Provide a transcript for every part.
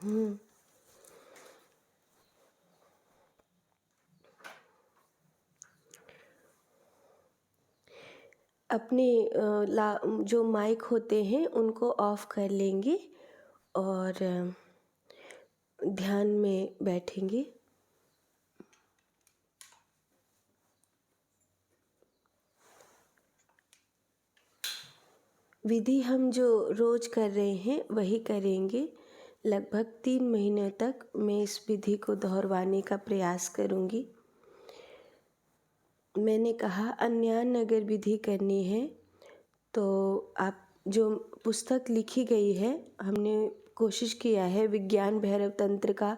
हम्म। अपने जो माइक होते हैं उनको ऑफ कर लेंगे और ध्यान में बैठेंगे। विधि हम जो रोज कर रहे हैं वही करेंगे। लगभग 3 महीनों तक मैं इस विधि को दोहराने का प्रयास करूंगी। मैंने कहा अन्यान अगर विधि करनी है तो आप जो पुस्तक लिखी गई है, हमने कोशिश किया है विज्ञान भैरव तंत्र का।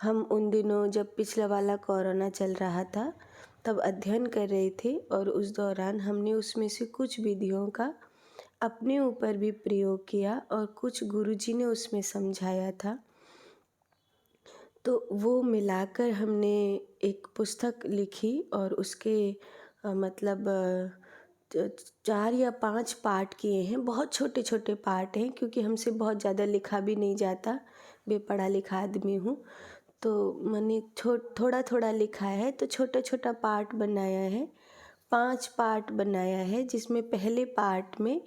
हम उन दिनों जब पिछला वाला कोरोना चल रहा था तब अध्ययन कर रहे थे और उस दौरान हमने उसमें से कुछ विधियों का अपने ऊपर भी प्रयोग किया और कुछ गुरुजी ने उसमें समझाया था। तो वो मिलाकर हमने एक पुस्तक लिखी और उसके मतलब 4 या 5 पार्ट किए हैं। बहुत छोटे छोटे पार्ट हैं क्योंकि हमसे बहुत ज़्यादा लिखा भी नहीं जाता, बेपढ़ा लिखा आदमी हूँ। तो मैंने थोड़ा थोड़ा लिखा है तो छोटा छोटा पार्ट बनाया है। 5 पार्ट बनाया है जिसमें पहले पार्ट में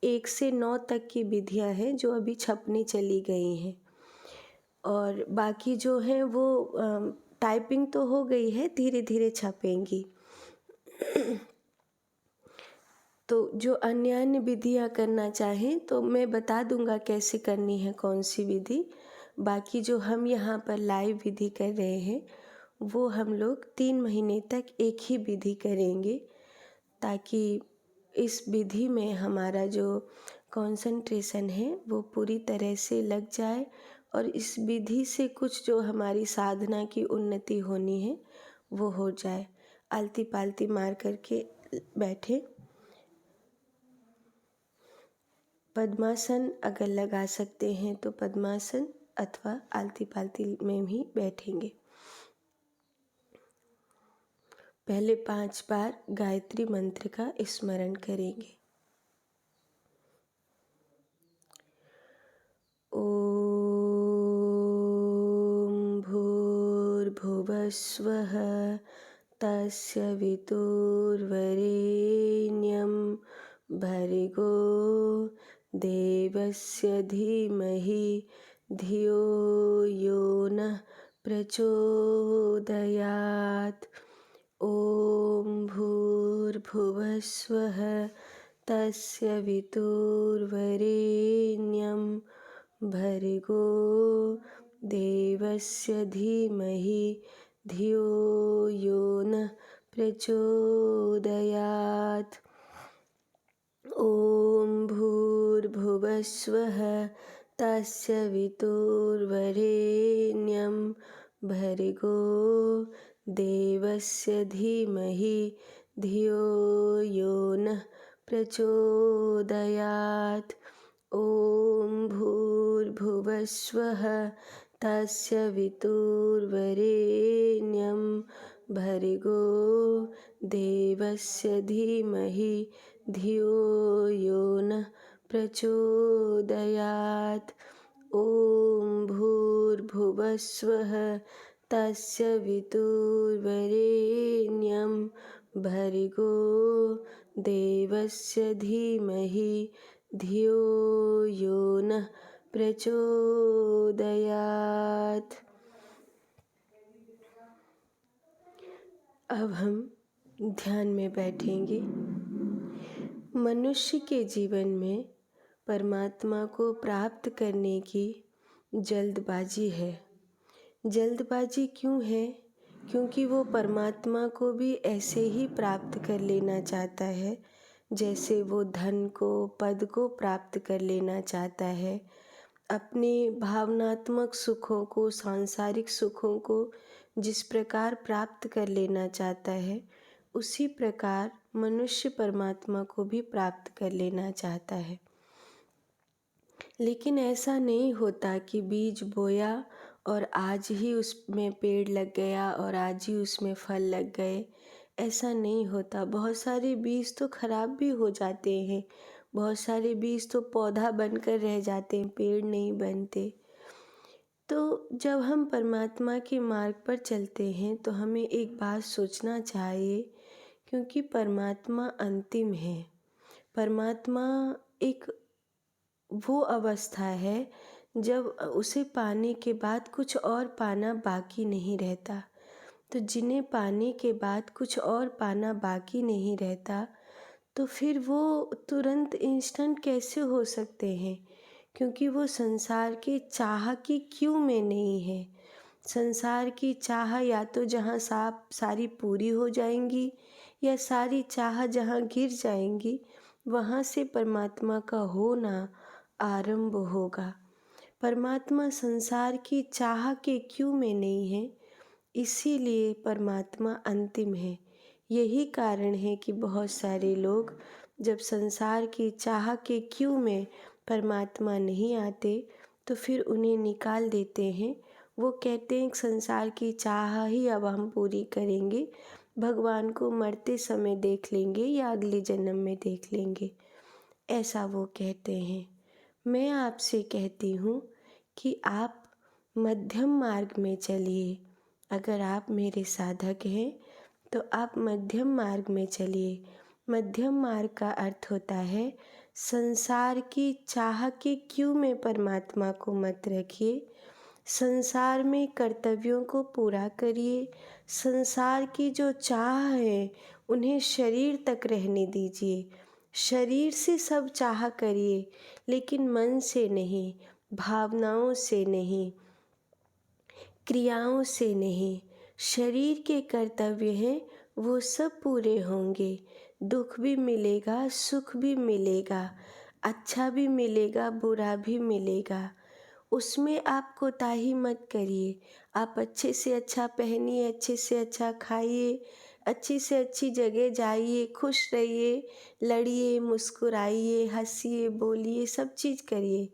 1 से 9 तक की विधियाँ हैं जो अभी छपने चली गई हैं और बाकी जो है वो टाइपिंग तो हो गई है, धीरे धीरे छपेंगी। तो जो अन्य अन्य विधियाँ करना चाहें तो मैं बता दूंगा कैसे करनी है कौन सी विधि। बाकी जो हम यहाँ पर लाइव विधि कर रहे हैं वो हम लोग 3 महीने तक एक ही विधि करेंगे ताकि इस विधि में हमारा जो कंसंट्रेशन है वो पूरी तरह से लग जाए और इस विधि से कुछ जो हमारी साधना की उन्नति होनी है वो हो जाए। आलती पालती मार करके बैठे। पद्मासन अगर लगा सकते हैं तो पद्मासन अथवा आलती पालती में भी बैठेंगे। पहले 5 बार गायत्री मंत्र का स्मरण करेंगे। ओम भूर्भुवस्वः तस्य वितुर्वरेण्यं भर्गो देवस्य धीमहि धियो यो नः प्रचोदयात्। ओम भूर्भुवस्वः तस्य वितुर्वरेण्यं भर्गो देवस्य धीमहि धियो यो नः प्रचोदयात्। ओम भूर्भुवस्वः तस्य वितुर्वरेण्यं भर्गो देवस्य धीमहि धियो यो नः प्रचोदयात्। ओम भूर्भुवस्वः तस्य वितुर्वरेण्यं भर्गो देवस्य धीमहि धियो यो नः प्रचोदयात्। ओम भूर्भुवस्वः तस्य वितुर्वरेण्यं भर्गो देवस्य धीमहि धियो यो नः प्रचोदयात्। अब हम ध्यान में बैठेंगे। मनुष्य के जीवन में परमात्मा को प्राप्त करने की जल्दबाजी है। जल्दबाजी क्यों है? क्योंकि वो परमात्मा को भी ऐसे ही प्राप्त कर लेना चाहता है जैसे वो धन को, पद को प्राप्त कर लेना चाहता है। अपने भावनात्मक सुखों को, सांसारिक सुखों को जिस प्रकार प्राप्त कर लेना चाहता है उसी प्रकार मनुष्य परमात्मा को भी प्राप्त कर लेना चाहता है। लेकिन ऐसा नहीं होता कि बीज बोया और आज ही उसमें पेड़ लग गया और आज ही उसमें फल लग गए। ऐसा नहीं होता। बहुत सारे बीज तो खराब भी हो जाते हैं, बहुत सारे बीज तो पौधा बनकर रह जाते हैं, पेड़ नहीं बनते। तो जब हम परमात्मा के मार्ग पर चलते हैं तो हमें एक बात सोचना चाहिए, क्योंकि परमात्मा अंतिम है। परमात्मा एक वो अवस्था है जब उसे पाने के बाद कुछ और पाना बाकी नहीं रहता। तो जिन्हें पाने के बाद कुछ और पाना बाकी नहीं रहता, तो फिर वो तुरंत इंस्टेंट कैसे हो सकते हैं? क्योंकि वो संसार की चाह की क्यों में नहीं है। संसार की चाह या तो जहाँ सारी पूरी हो जाएंगी, या सारी चाह जहाँ गिर जाएंगी, वहाँ से परमात्मा का होना आरंभ होगा। परमात्मा संसार की चाह के क्यों में नहीं है, इसीलिए परमात्मा अंतिम है। यही कारण है कि बहुत सारे लोग जब संसार की चाह के क्यों में परमात्मा नहीं आते, तो फिर उन्हें निकाल देते हैं। वो कहते हैं संसार की चाह ही अब हम पूरी करेंगे, भगवान को मरते समय देख लेंगे या अगले जन्म में देख लेंगे, ऐसा वो कहते हैं। मैं आपसे कहती हूँ कि आप मध्यम मार्ग में चलिए। अगर आप मेरे साधक हैं तो आप मध्यम मार्ग में चलिए। मध्यम मार्ग का अर्थ होता है संसार की चाह के क्यों में परमात्मा को मत रखिए। संसार में कर्तव्यों को पूरा करिए। संसार की जो चाह है उन्हें शरीर तक रहने दीजिए। शरीर से सब चाह करिए, लेकिन मन से नहीं, भावनाओं से नहीं, क्रियाओं से नहीं। शरीर के कर्तव्य हैं, वो सब पूरे होंगे। दुख भी मिलेगा, सुख भी मिलेगा, अच्छा भी मिलेगा, बुरा भी मिलेगा। उसमें आप कोताही मत करिए। आप अच्छे से अच्छा पहनिए, अच्छे से अच्छा खाइए, अच्छी से अच्छी जगह जाइए, खुश रहिए, लड़िए, मुस्कुराइए, हंसिए, बोलिए, सब चीज़ करिए।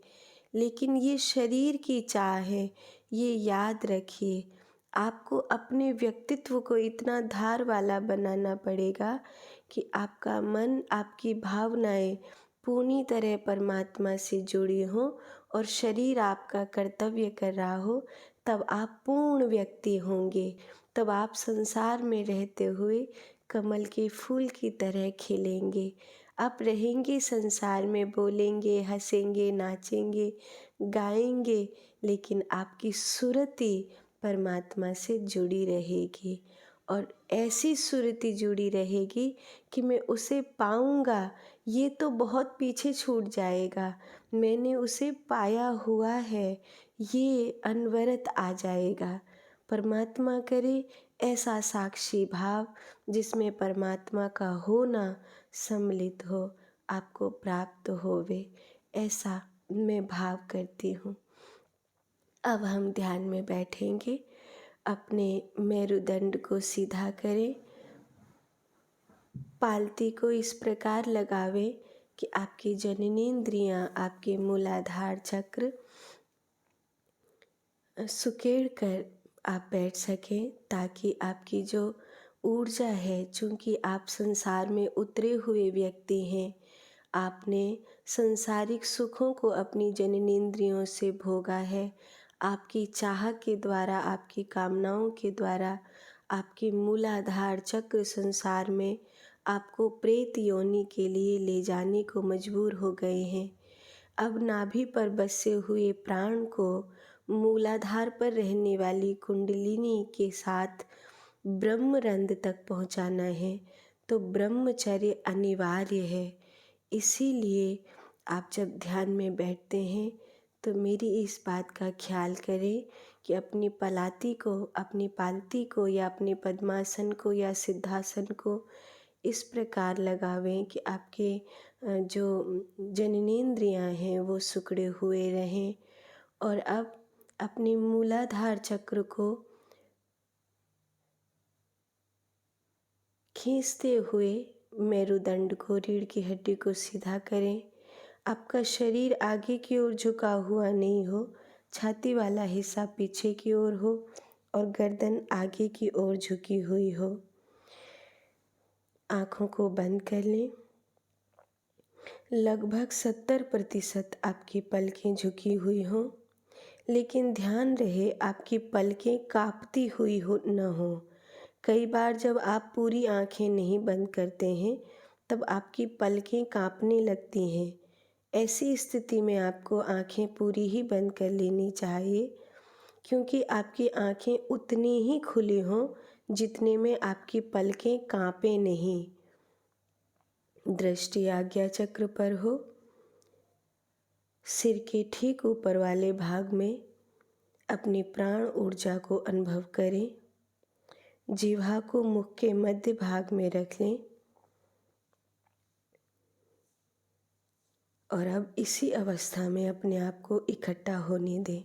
लेकिन ये शरीर की चाह है, ये याद रखिए। आपको अपने व्यक्तित्व को इतना धार वाला बनाना पड़ेगा कि आपका मन, आपकी भावनाएं पूरी तरह परमात्मा से जुड़ी हों और शरीर आपका कर्तव्य कर रहा हो, तब आप पूर्ण व्यक्ति होंगे। तब आप संसार में रहते हुए कमल के फूल की तरह खिलेंगे। आप रहेंगे संसार में, बोलेंगे, हंसेंगे, नाचेंगे, गाएंगे, लेकिन आपकी सुरति परमात्मा से जुड़ी रहेगी। और ऐसी सुरति जुड़ी रहेगी कि मैं उसे पाऊंगा, ये तो बहुत पीछे छूट जाएगा। मैंने उसे पाया हुआ है, ये अनवरत आ जाएगा। परमात्मा करे ऐसा साक्षी भाव जिसमें परमात्मा का होना सम्मिलित हो, आपको प्राप्त होवे, ऐसा मैं भाव करती हूँ। अब हम ध्यान में बैठेंगे। अपने मेरुदंड को सीधा करें। पालती को इस प्रकार लगावे कि आपकी जननेंद्रियां, आपके मूलाधार चक्र सुकेड़ कर आप बैठ सकें, ताकि आपकी जो ऊर्जा है, चूँकि आप संसार में उतरे हुए व्यक्ति हैं, आपने संसारिक सुखों को अपनी जननेंद्रियों से भोगा है। आपकी चाह के द्वारा, आपकी कामनाओं के द्वारा आपके मूलाधार चक्र संसार में आपको प्रेत योनि के लिए ले जाने को मजबूर हो गए हैं। अब नाभि पर बसे हुए प्राण को मूलाधार पर रहने वाली कुंडलिनी के साथ ब्रह्मरंध्र तक पहुंचाना है, तो ब्रह्मचर्य अनिवार्य है। इसीलिए आप जब ध्यान में बैठते हैं तो मेरी इस बात का ख्याल करें कि अपनी पलाती को, अपनी पालती को, या अपने पद्मासन को या सिद्धासन को इस प्रकार लगावें कि आपके जो जननेंद्रियां हैं वो सिकुड़े हुए रहें। और अब अपने मूलाधार चक्र को खींचते हुए मेरुदंड को, रीढ़ की हड्डी को सीधा करें। आपका शरीर आगे की ओर झुका हुआ नहीं हो, छाती वाला हिस्सा पीछे की ओर हो और गर्दन आगे की ओर झुकी हुई हो। आँखों को बंद कर लें। लगभग 70% आपकी पलकें झुकी हुई हों, लेकिन ध्यान रहे आपकी पलकें काँपती हुई हो न हो। कई बार जब आप पूरी आँखें नहीं बंद करते हैं तब आपकी पलकें काँपने लगती हैं। ऐसी स्थिति में आपको आँखें पूरी ही बंद कर लेनी चाहिए, क्योंकि आपकी आँखें उतनी ही खुली हों जितने में आपकी पलकें काँपें नहीं। दृष्टि आज्ञा चक्र पर हो। सिर के ठीक ऊपर वाले भाग में अपनी प्राण ऊर्जा को अनुभव करें। जिह्वा को मुख के मध्य भाग में रख लें और अब इसी अवस्था में अपने आप को इकट्ठा होने दें।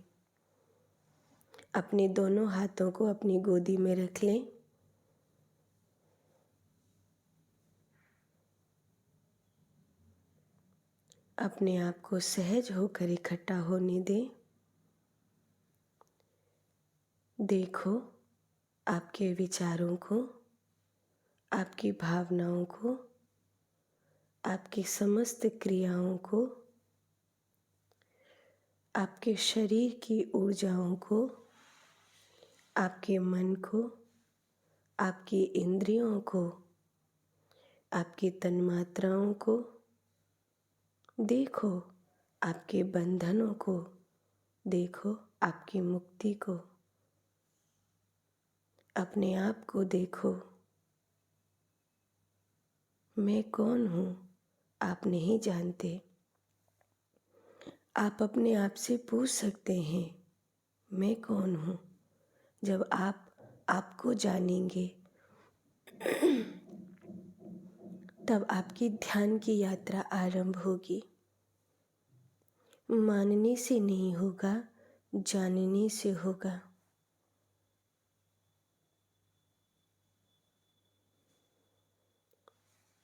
अपने दोनों हाथों को अपनी गोदी में रख लें। अपने आप को सहज होकर इकट्ठा होने दें। देखो आपके विचारों को, आपकी भावनाओं को, आपकी समस्त क्रियाओं को, आपके शरीर की ऊर्जाओं को, आपके मन को, आपकी इंद्रियों को, आपकी तन्मात्राओं को। देखो आपके बंधनों को, देखो आपकी मुक्ति को। अपने आप को देखो। मैं कौन हूँ आप नहीं जानते। आप अपने आप से पूछ सकते हैं, मैं कौन हूँ। जब आप आपको जानेंगे तब आपकी ध्यान की यात्रा आरंभ होगी। मानने से नहीं होगा, जानने से होगा।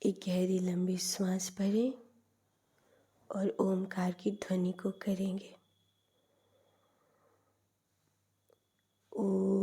एक गहरी लंबी सांस भरें और ओमकार की ध्वनि को करेंगे। ओ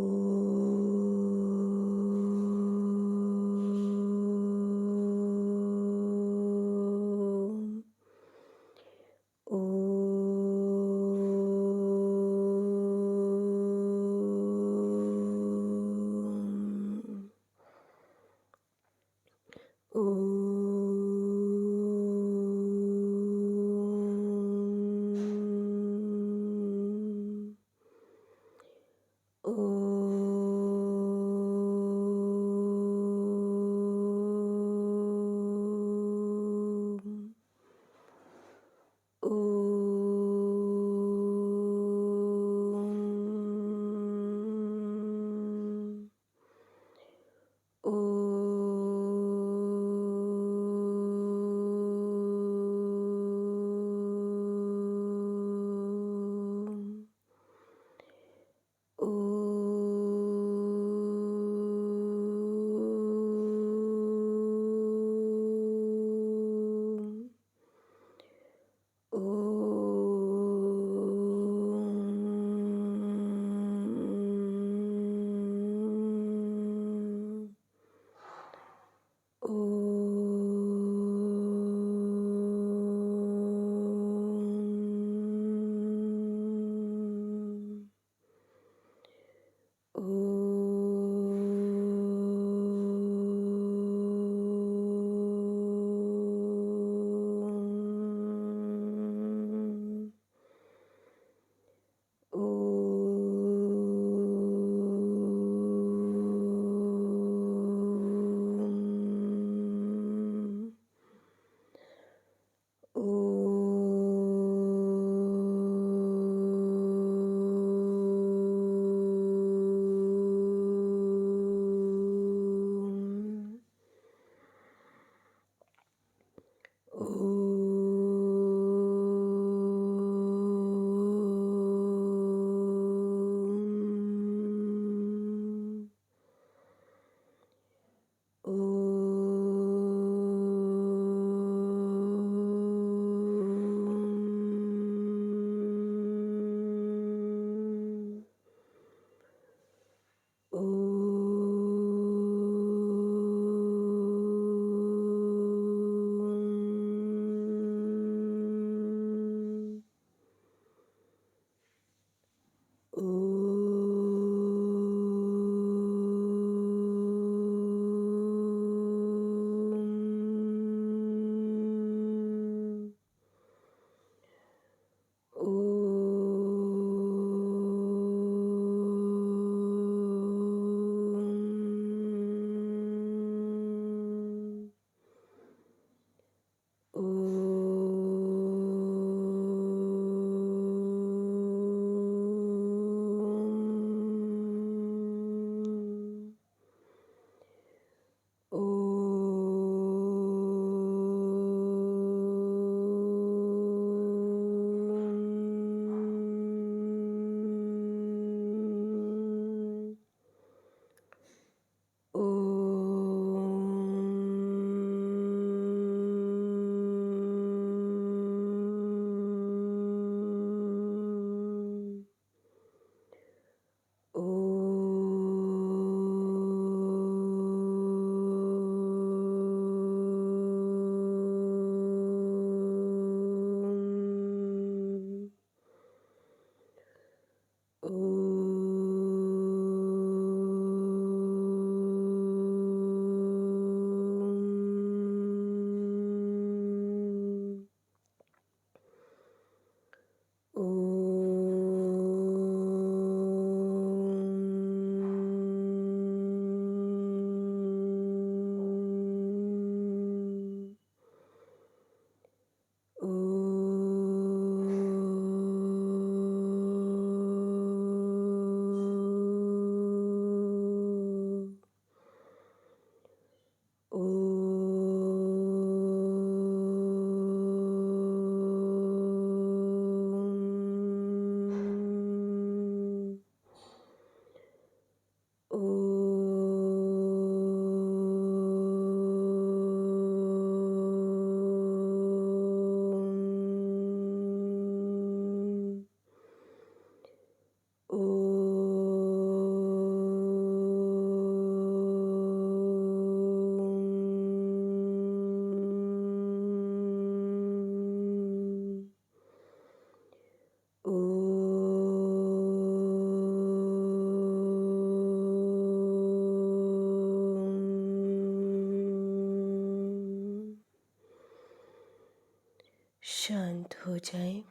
शांत हो जाएं।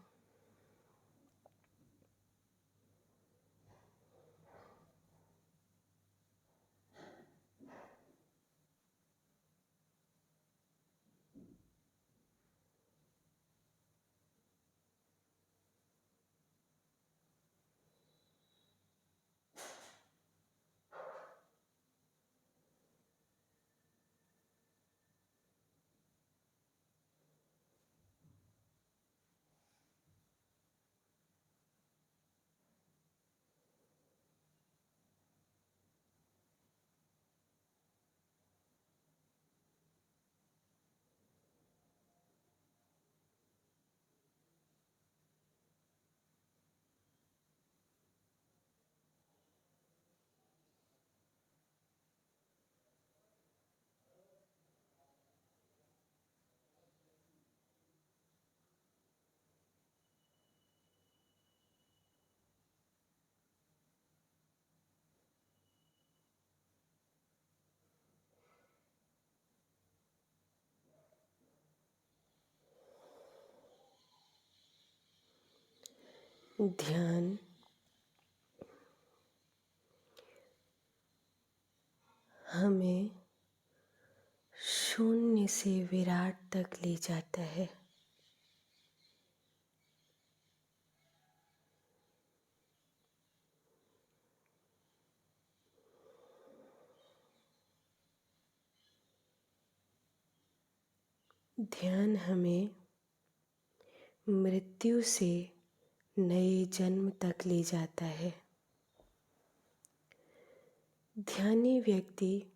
ध्यान हमें शून्य से विराट तक ले जाता है। ध्यान हमें मृत्यु से नए जन्म तक ले जाता है। ध्यानी व्यक्ति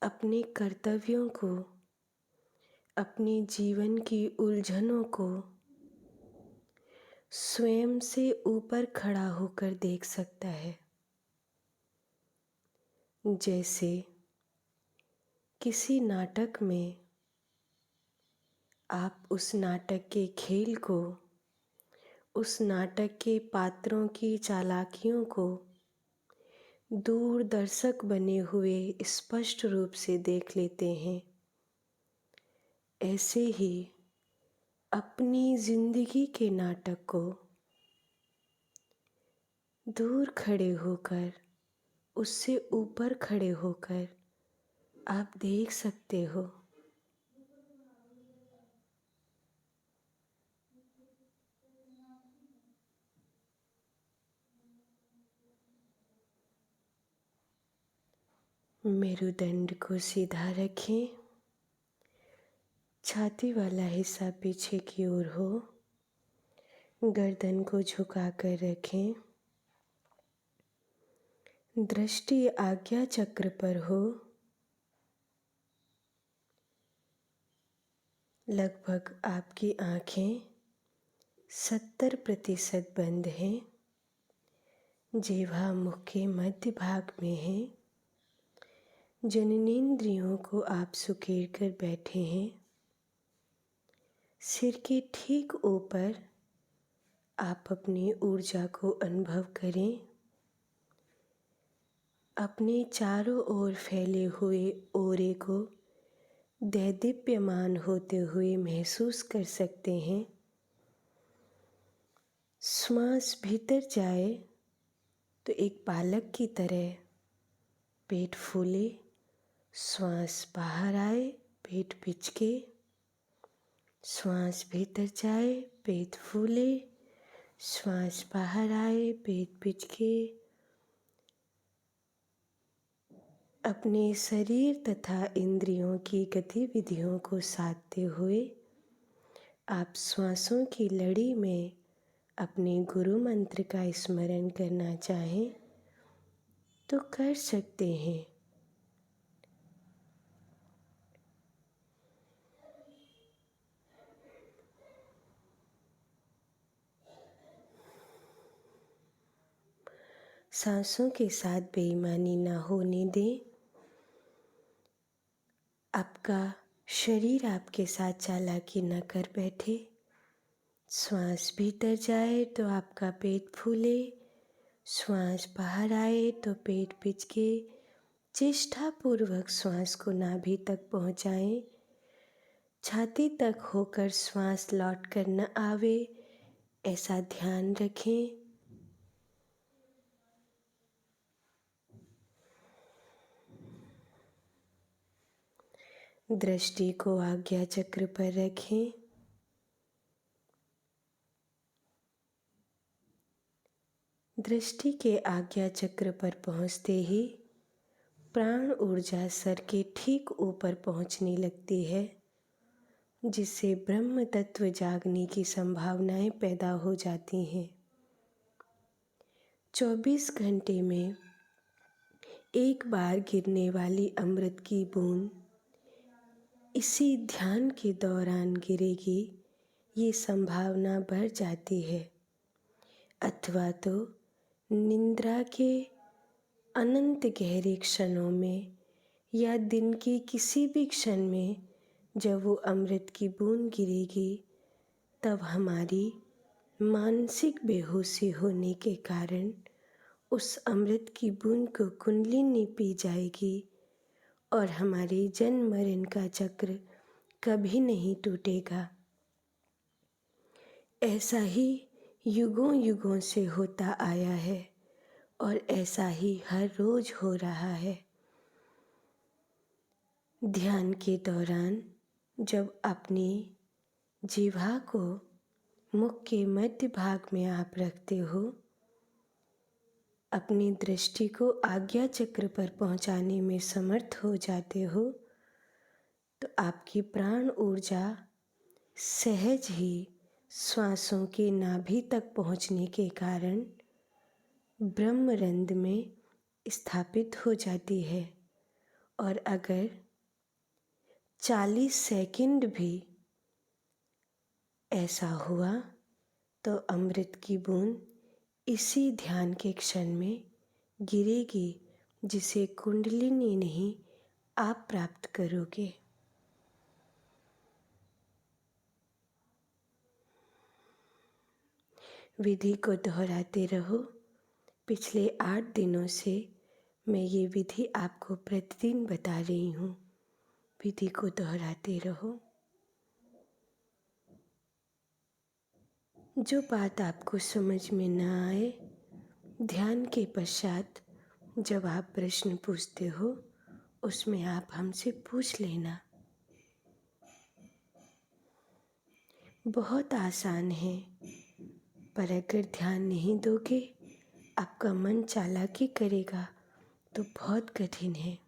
अपने कर्तव्यों को, अपने जीवन की उलझनों को स्वयं से ऊपर खड़ा होकर देख सकता है। जैसे किसी नाटक में आप उस नाटक के खेल को, उस नाटक के पात्रों की चालाकियों को दूरदर्शक बने हुए स्पष्ट रूप से देख लेते हैं, ऐसे ही अपनी जिंदगी के नाटक को दूर खड़े होकर, उससे ऊपर खड़े होकर आप देख सकते हो। मेरुदंड को सीधा रखें, छाती वाला हिस्सा पीछे की ओर हो, गर्दन को झुका कर रखें, दृष्टि आज्ञा चक्र पर हो। लगभग आपकी आँखें 70% बंद हैं, जिह्वा मुख के मध्य भाग में है, जननेंद्रियों को आप सुकेर कर बैठे हैं। सिर के ठीक ऊपर आप अपनी ऊर्जा को अनुभव करें। अपने चारों ओर फैले हुए ओरे को दैदीप्यमान होते हुए महसूस कर सकते हैं। श्वास भीतर जाए तो एक बालक की तरह पेट फूले, श्वास बाहर आए पेट पिचके, श्वास भीतर जाए पेट फूले, श्वास बाहर आए पेट पिचके। अपने शरीर तथा इंद्रियों की गतिविधियों को साधते हुए आप श्वासों की लड़ी में अपने गुरु मंत्र का स्मरण करना चाहें तो कर सकते हैं। सांसों के साथ बेईमानी ना होने दें। आपका शरीर आपके साथ चालाकी न कर बैठे। श्वास भीतर जाए तो आपका पेट फूले, श्वास बाहर आए तो पेट पिचके। चेष्टापूर्वक श्वास को नाभि तक पहुँचाएं। छाती तक होकर श्वास लौट कर न आवे, ऐसा ध्यान रखें। दृष्टि को आज्ञा चक्र पर रखें। दृष्टि के आज्ञा चक्र पर पहुँचते ही प्राण ऊर्जा सर के ठीक ऊपर पहुँचने लगती है, जिससे ब्रह्म तत्व जागने की संभावनाएं पैदा हो जाती हैं। 24 घंटे में एक बार गिरने वाली अमृत की बूंद इसी ध्यान के दौरान गिरेगी, ये संभावना बढ़ जाती है। अथवा तो निद्रा के अनंत गहरे क्षणों में या दिन के किसी भी क्षण में जब वो अमृत की बूंद गिरेगी, तब हमारी मानसिक बेहोशी होने के कारण उस अमृत की बूंद को कुंडलिनी पी जाएगी और हमारे जन्म मरण का चक्र कभी नहीं टूटेगा। ऐसा ही युगों युगों से होता आया है और ऐसा ही हर रोज हो रहा है। ध्यान के दौरान जब अपनी जिह्वा को मुख के मध्य भाग में आप रखते हो, अपनी दृष्टि को आज्ञा चक्र पर पहुंचाने में समर्थ हो जाते हो, तो आपकी प्राण ऊर्जा सहज ही श्वासों के नाभि तक पहुंचने के कारण ब्रह्मरंध्र में स्थापित हो जाती है। और अगर 40 सेकंड भी ऐसा हुआ तो अमृत की बूंद इसी ध्यान के क्षण में गिरेगी, जिसे कुंडलिनी नहीं आप प्राप्त करोगे। विधि को दोहराते रहो। पिछले 8 दिनों से मैं ये विधि आपको प्रतिदिन बता रही हूँ। विधि को दोहराते रहो। जो बात आपको समझ में न आए, ध्यान के पश्चात जब आप प्रश्न पूछते हो, उसमें आप हमसे पूछ लेना। बहुत आसान है, पर अगर ध्यान नहीं दोगे, आपका मन चालाकी करेगा तो बहुत कठिन है।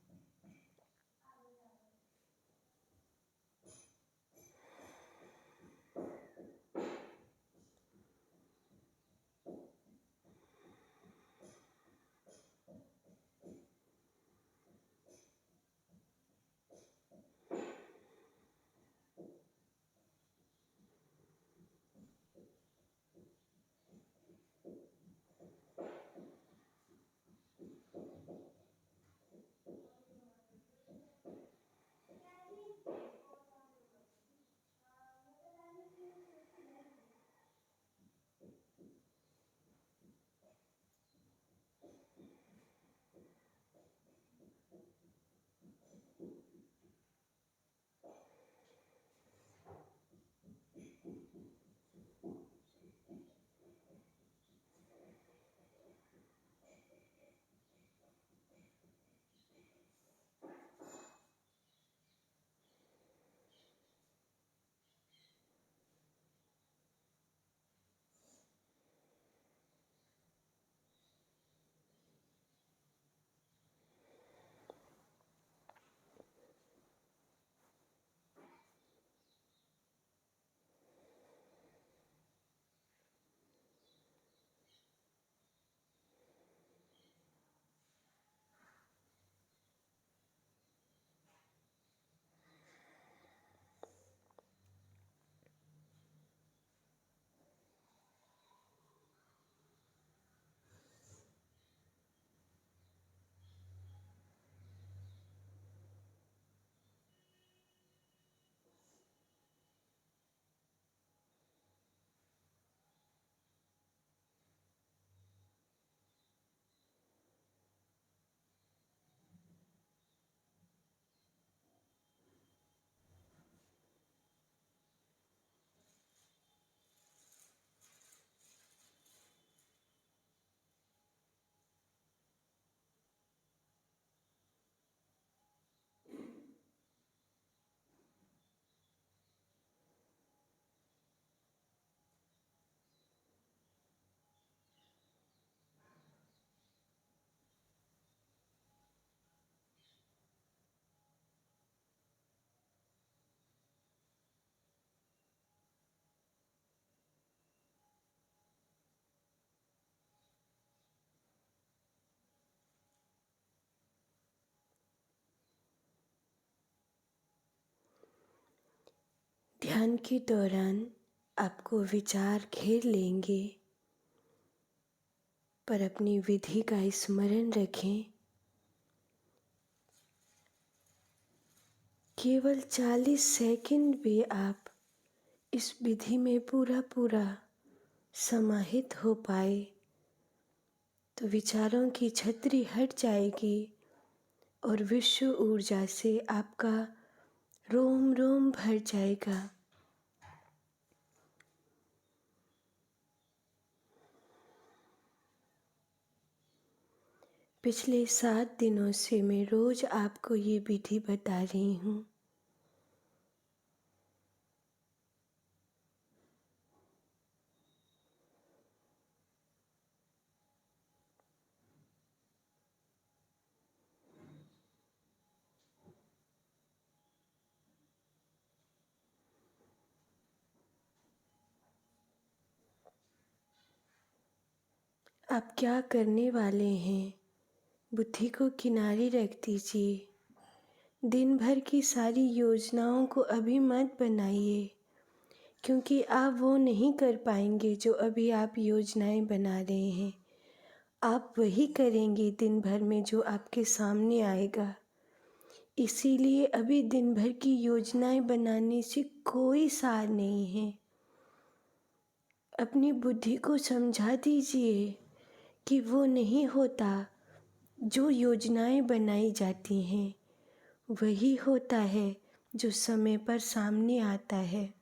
ध्यान के दौरान आपको विचार घेर लेंगे, पर अपनी विधि का स्मरण रखें। केवल 40 सेकंड भी आप इस विधि में पूरा समाहित हो पाए तो विचारों की छतरी हट जाएगी और विश्व ऊर्जा से आपका रोम रोम भर जाएगा। पिछले 7 दिनों से मैं रोज आपको ये विधि बता रही हूँ। आप क्या करने वाले हैं, बुद्धि को किनारे रख दीजिए। दिन भर की सारी योजनाओं को अभी मत बनाइए, क्योंकि आप वो नहीं कर पाएंगे जो अभी आप योजनाएं बना रहे हैं। आप वही करेंगे दिन भर में जो आपके सामने आएगा। इसीलिए अभी दिन भर की योजनाएं बनाने से कोई सार नहीं है। अपनी बुद्धि को समझा दीजिए कि वो नहीं होता जो योजनाएं बनाई जाती हैं, वही होता है जो समय पर सामने आता है।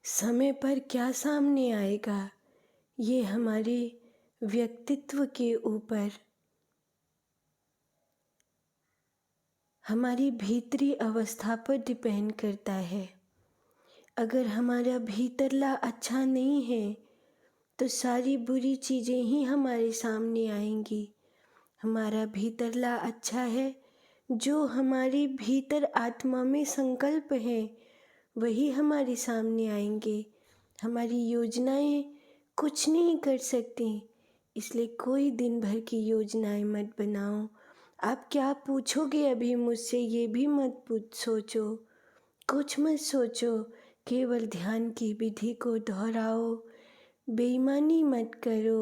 समय पर क्या सामने आएगा, ये हमारे व्यक्तित्व के ऊपर, हमारी भीतरी अवस्था पर डिपेंड करता है। अगर हमारा भीतरला अच्छा नहीं है तो सारी बुरी चीज़ें ही हमारे सामने आएंगी। हमारा भीतरला अच्छा है, जो हमारे भीतर आत्मा में संकल्प है वही हमारे सामने आएंगे। हमारी योजनाएं कुछ नहीं कर सकती, इसलिए कोई दिन भर की योजनाएं मत बनाओ। आप क्या पूछोगे अभी मुझसे ये भी मत सोचो, कुछ मत सोचो। केवल ध्यान की विधि को दोहराओ, बेईमानी मत करो।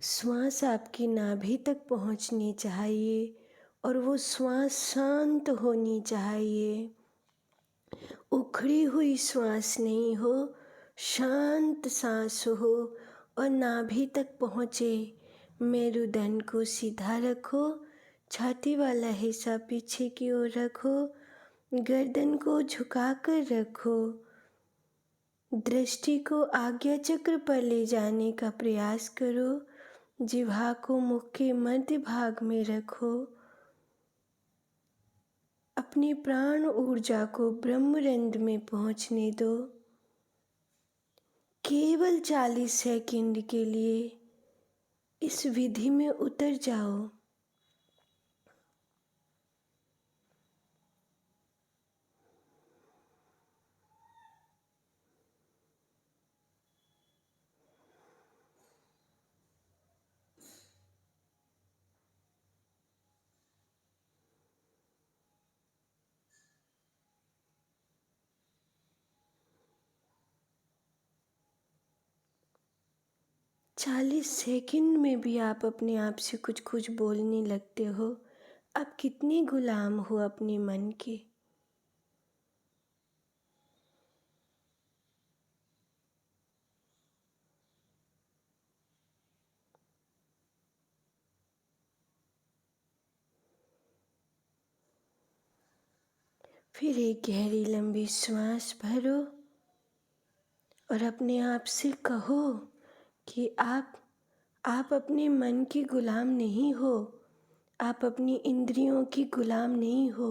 श्वास आपकी नाभि तक पहुंचनी चाहिए और वो श्वास शांत होनी चाहिए। उखड़ी हुई श्वास नहीं हो, शांत सांस हो और नाभि तक पहुँचे। मेरुदंड को सीधा रखो, छाती वाला हिस्सा पीछे की ओर रखो, गर्दन को झुकाकर रखो। दृष्टि को आज्ञा चक्र पर ले जाने का प्रयास करो। जिह्वा को मुख के मध्य भाग में रखो। अपनी प्राण ऊर्जा को ब्रह्मरंध्र में पहुंचने दो। केवल 40 सेकंड के लिए इस विधि में उतर जाओ। चालीस सेकंड में भी आप अपने आप से कुछ कुछ बोलने लगते हो। आप कितने गुलाम हो अपने मन के। फिर एक गहरी लंबी श्वास भरो और अपने आप से कहो कि आप अपने मन के गुलाम नहीं हो, आप अपनी इंद्रियों की गुलाम नहीं हो,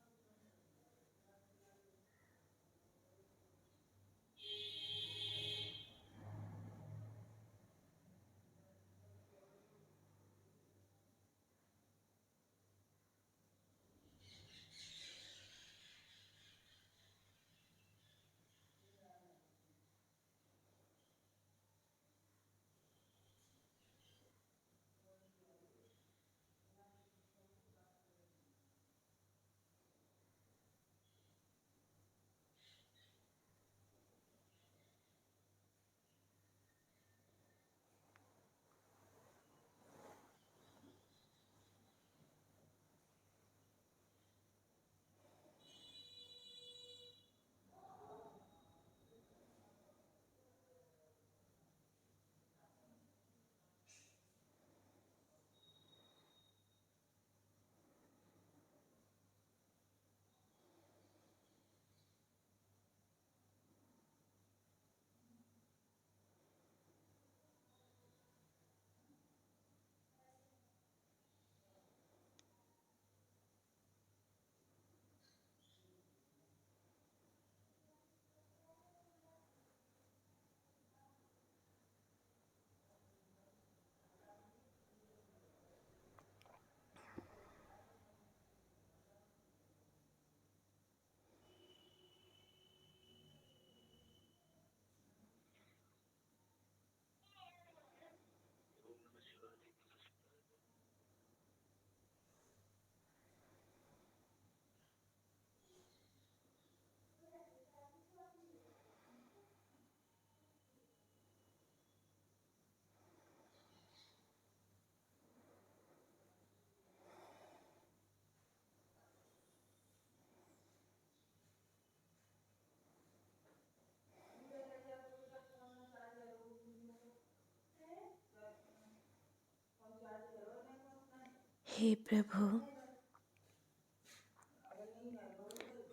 हे प्रभु,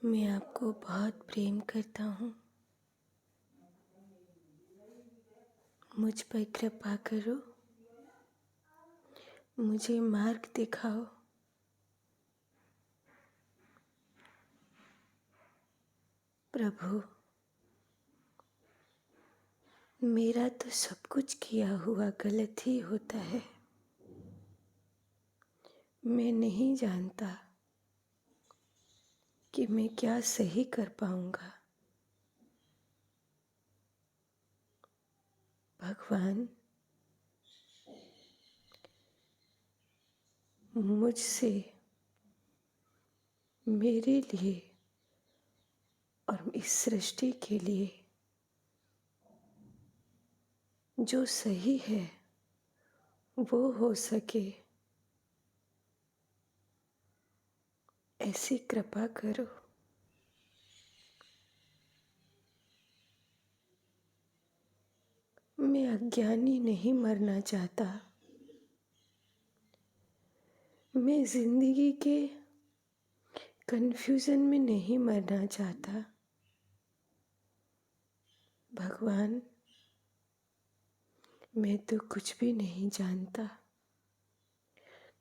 मैं आपको बहुत प्रेम करता हूँ। मुझ पर कृपा करो, मुझे मार्ग दिखाओ। प्रभु, मेरा तो सब कुछ किया हुआ गलत ही होता है। मैं नहीं जानता कि मैं क्या सही कर पाऊंगा। भगवान, मुझसे, मेरे लिए और इस सृष्टि के लिए जो सही है वो हो सके, ऐसी कृपा करो। मैं अज्ञानी नहीं मरना चाहता। मैं जिंदगी के कन्फ्यूजन में नहीं मरना चाहता। भगवान, मैं तो कुछ भी नहीं जानता।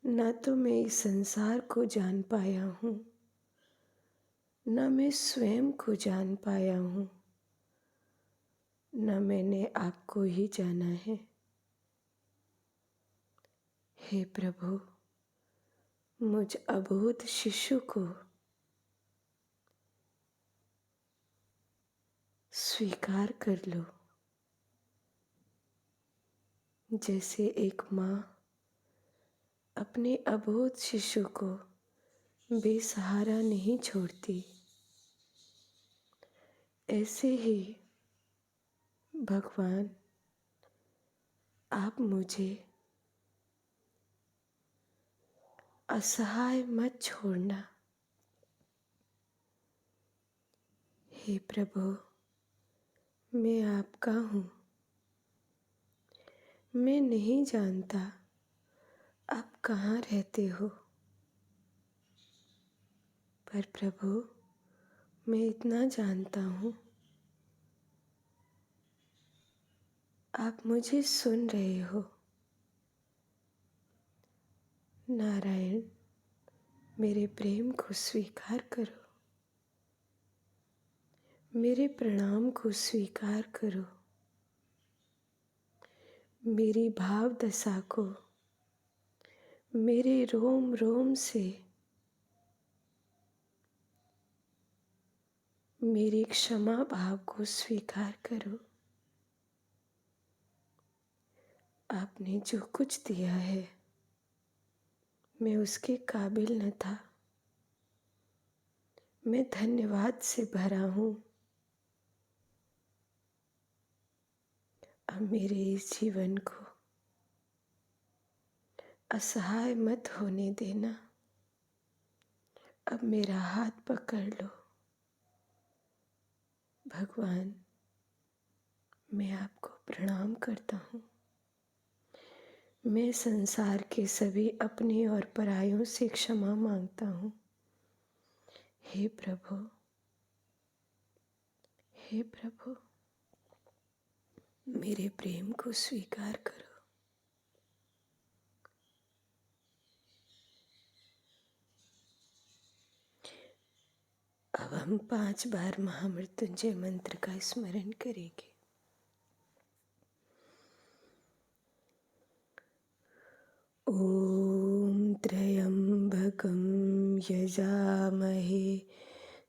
ना तो मैं इस संसार को जान पाया हूँ, ना मैं स्वयं को जान पाया हूँ, ना मैंने आपको ही जाना है। हे प्रभु, मुझ अबोध शिशु को स्वीकार कर लो, जैसे एक माँ अपने अबोध शिशु को बेसहारा नहीं छोड़ती, ऐसे ही भगवान आप मुझे असहाय मत छोड़ना। हे प्रभु, मैं आपका हूँ। मैं नहीं जानता आप कहाँ रहते हो, पर प्रभु मैं इतना जानता हूँ, आप मुझे सुन रहे हो। नारायण, मेरे प्रेम को स्वीकार करो, मेरे प्रणाम को स्वीकार करो, मेरी भाव दशा को, मेरे रोम रोम से, मेरे क्षमा भाव को स्वीकार करो। आपने जो कुछ दिया है मैं उसके काबिल न था। मैं धन्यवाद से भरा हूँ। अब मेरे इस जीवन को असहाय मत होने देना। अब मेरा हाथ पकड़ लो। भगवान, मैं आपको प्रणाम करता हूँ। मैं संसार के सभी अपने और परायों से क्षमा मांगता हूँ। हे प्रभु, हे प्रभु, मेरे प्रेम को स्वीकार करो। अब हम 5 बार महामृत्युंजय मंत्र का स्मरण करेंगे। ॐ त्र्यम्बकं यजामहे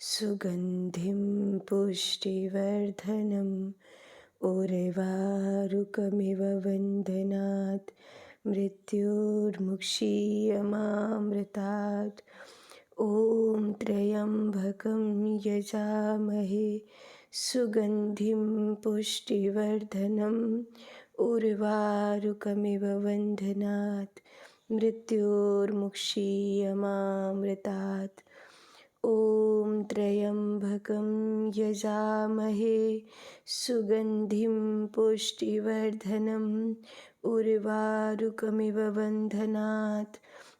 सुगन्धिं पुष्टिवर्धनम् उर्वारुकमिव बन्धनात् मृत्योर्मुक्षीयमामृतात्। ॐ त्र्यम्बकं यजामहे सुगन्धिं पुष्टिवर्धनम् उर्वारुकमिव बन्धनात् मृत्योर्मुक्षीयमामृतात्। ॐ त्र्यम्बकं यजामहे सुगन्धिं पुष्टिवर्धनम् उर्वारुकमिव बन्धनात्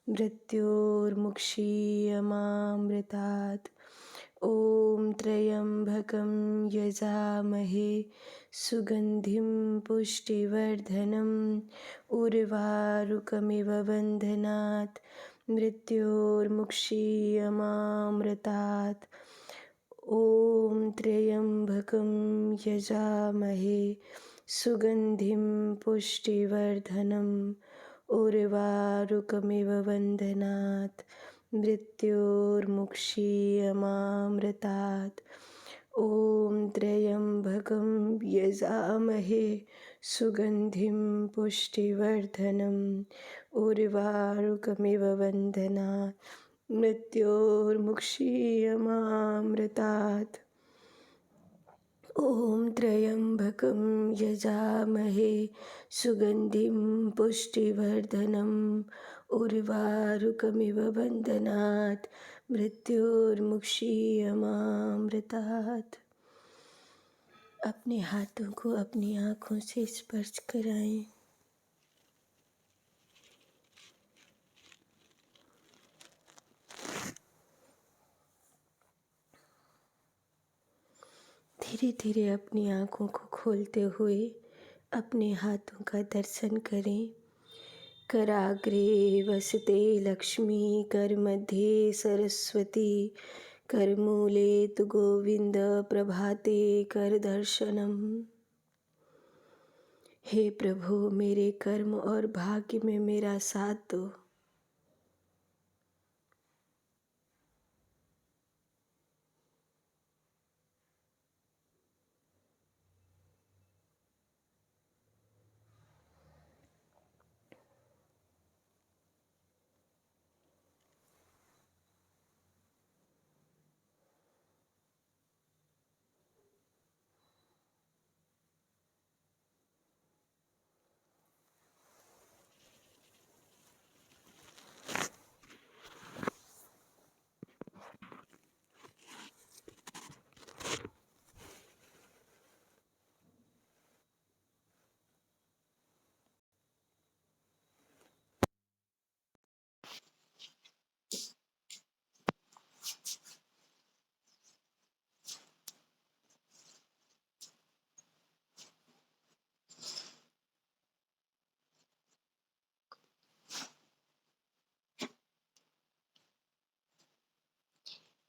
मृत्योर्मुक्षीयमामृतात्। ॐ त्र्यम्बकं यजामहे सुगन्धिं पुष्टिवर्धनम् उर्वारुकमिव बन्धनात् मृत्योर्मुक्षीयमामृतात्। ॐ त्र्यम्बकं यजामहे सुगन्धिं पुष्टिवर्धनम् उर्वारुकमिव बन्धनात् मृत्योर्मुक्षीयमामृतात्। ॐ त्र्यम्बकं यजामहे सुगन्धिं पुष्टिवर्धनम् उर्वारुकमिव बन्धनात् मृत्योर्मुक्षीयमामृतात्। ॐ त्र्यम्बकं यजामहे सुगन्धिं पुष्टिवर्धनम् उर्वारुकमिव बन्धनात् मृत्योर्मुक्षीयमामृतात्। अपने हाथों को अपनी आँखों से स्पर्श कराएं। धीरे धीरे अपनी आँखों को खोलते हुए अपने हाथों का दर्शन करें। कराग्रे वसते लक्ष्मी, कर मध्ये सरस्वती, करमूले तु गोविंद, प्रभाते कर दर्शनम। हे प्रभु, मेरे कर्म और भाग्य में मेरा साथ दो।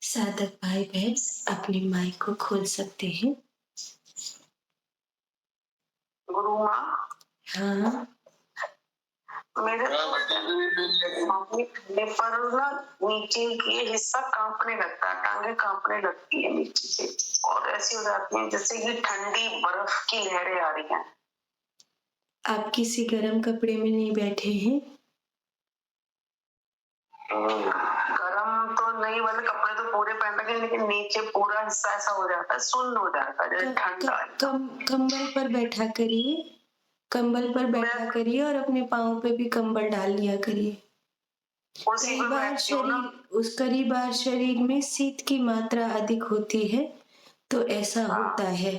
साधक भाई बहन अपनी माइक को खोल सकते हैं। गुरु माँ, हाँ, मेरे ठंडे पर ना नीचे ये हिस्सा कांपने लगता है, टांगे कांपने लगती है नीचे से, और ऐसी हो जाती है जैसे कि ठंडी बर्फ की लहरें आ रही हैं। आप किसी गर्म कपड़े में नहीं बैठे हैं? गरम तो नहीं, वाले कपड़े तो पूरे पहन रखे, लेकिन नीचे पूरा हिस्सा ऐसा हो जाता है, सुन्न हो जाता है जैसे ठंडा। कंबल पर बैठा करिए, कंबल पर बैठा करिए और अपने पाँव पे भी कंबल डाल लिया करिए। कई बार शरीर में शीत की मात्रा अधिक होती है, तो ऐसा होता है।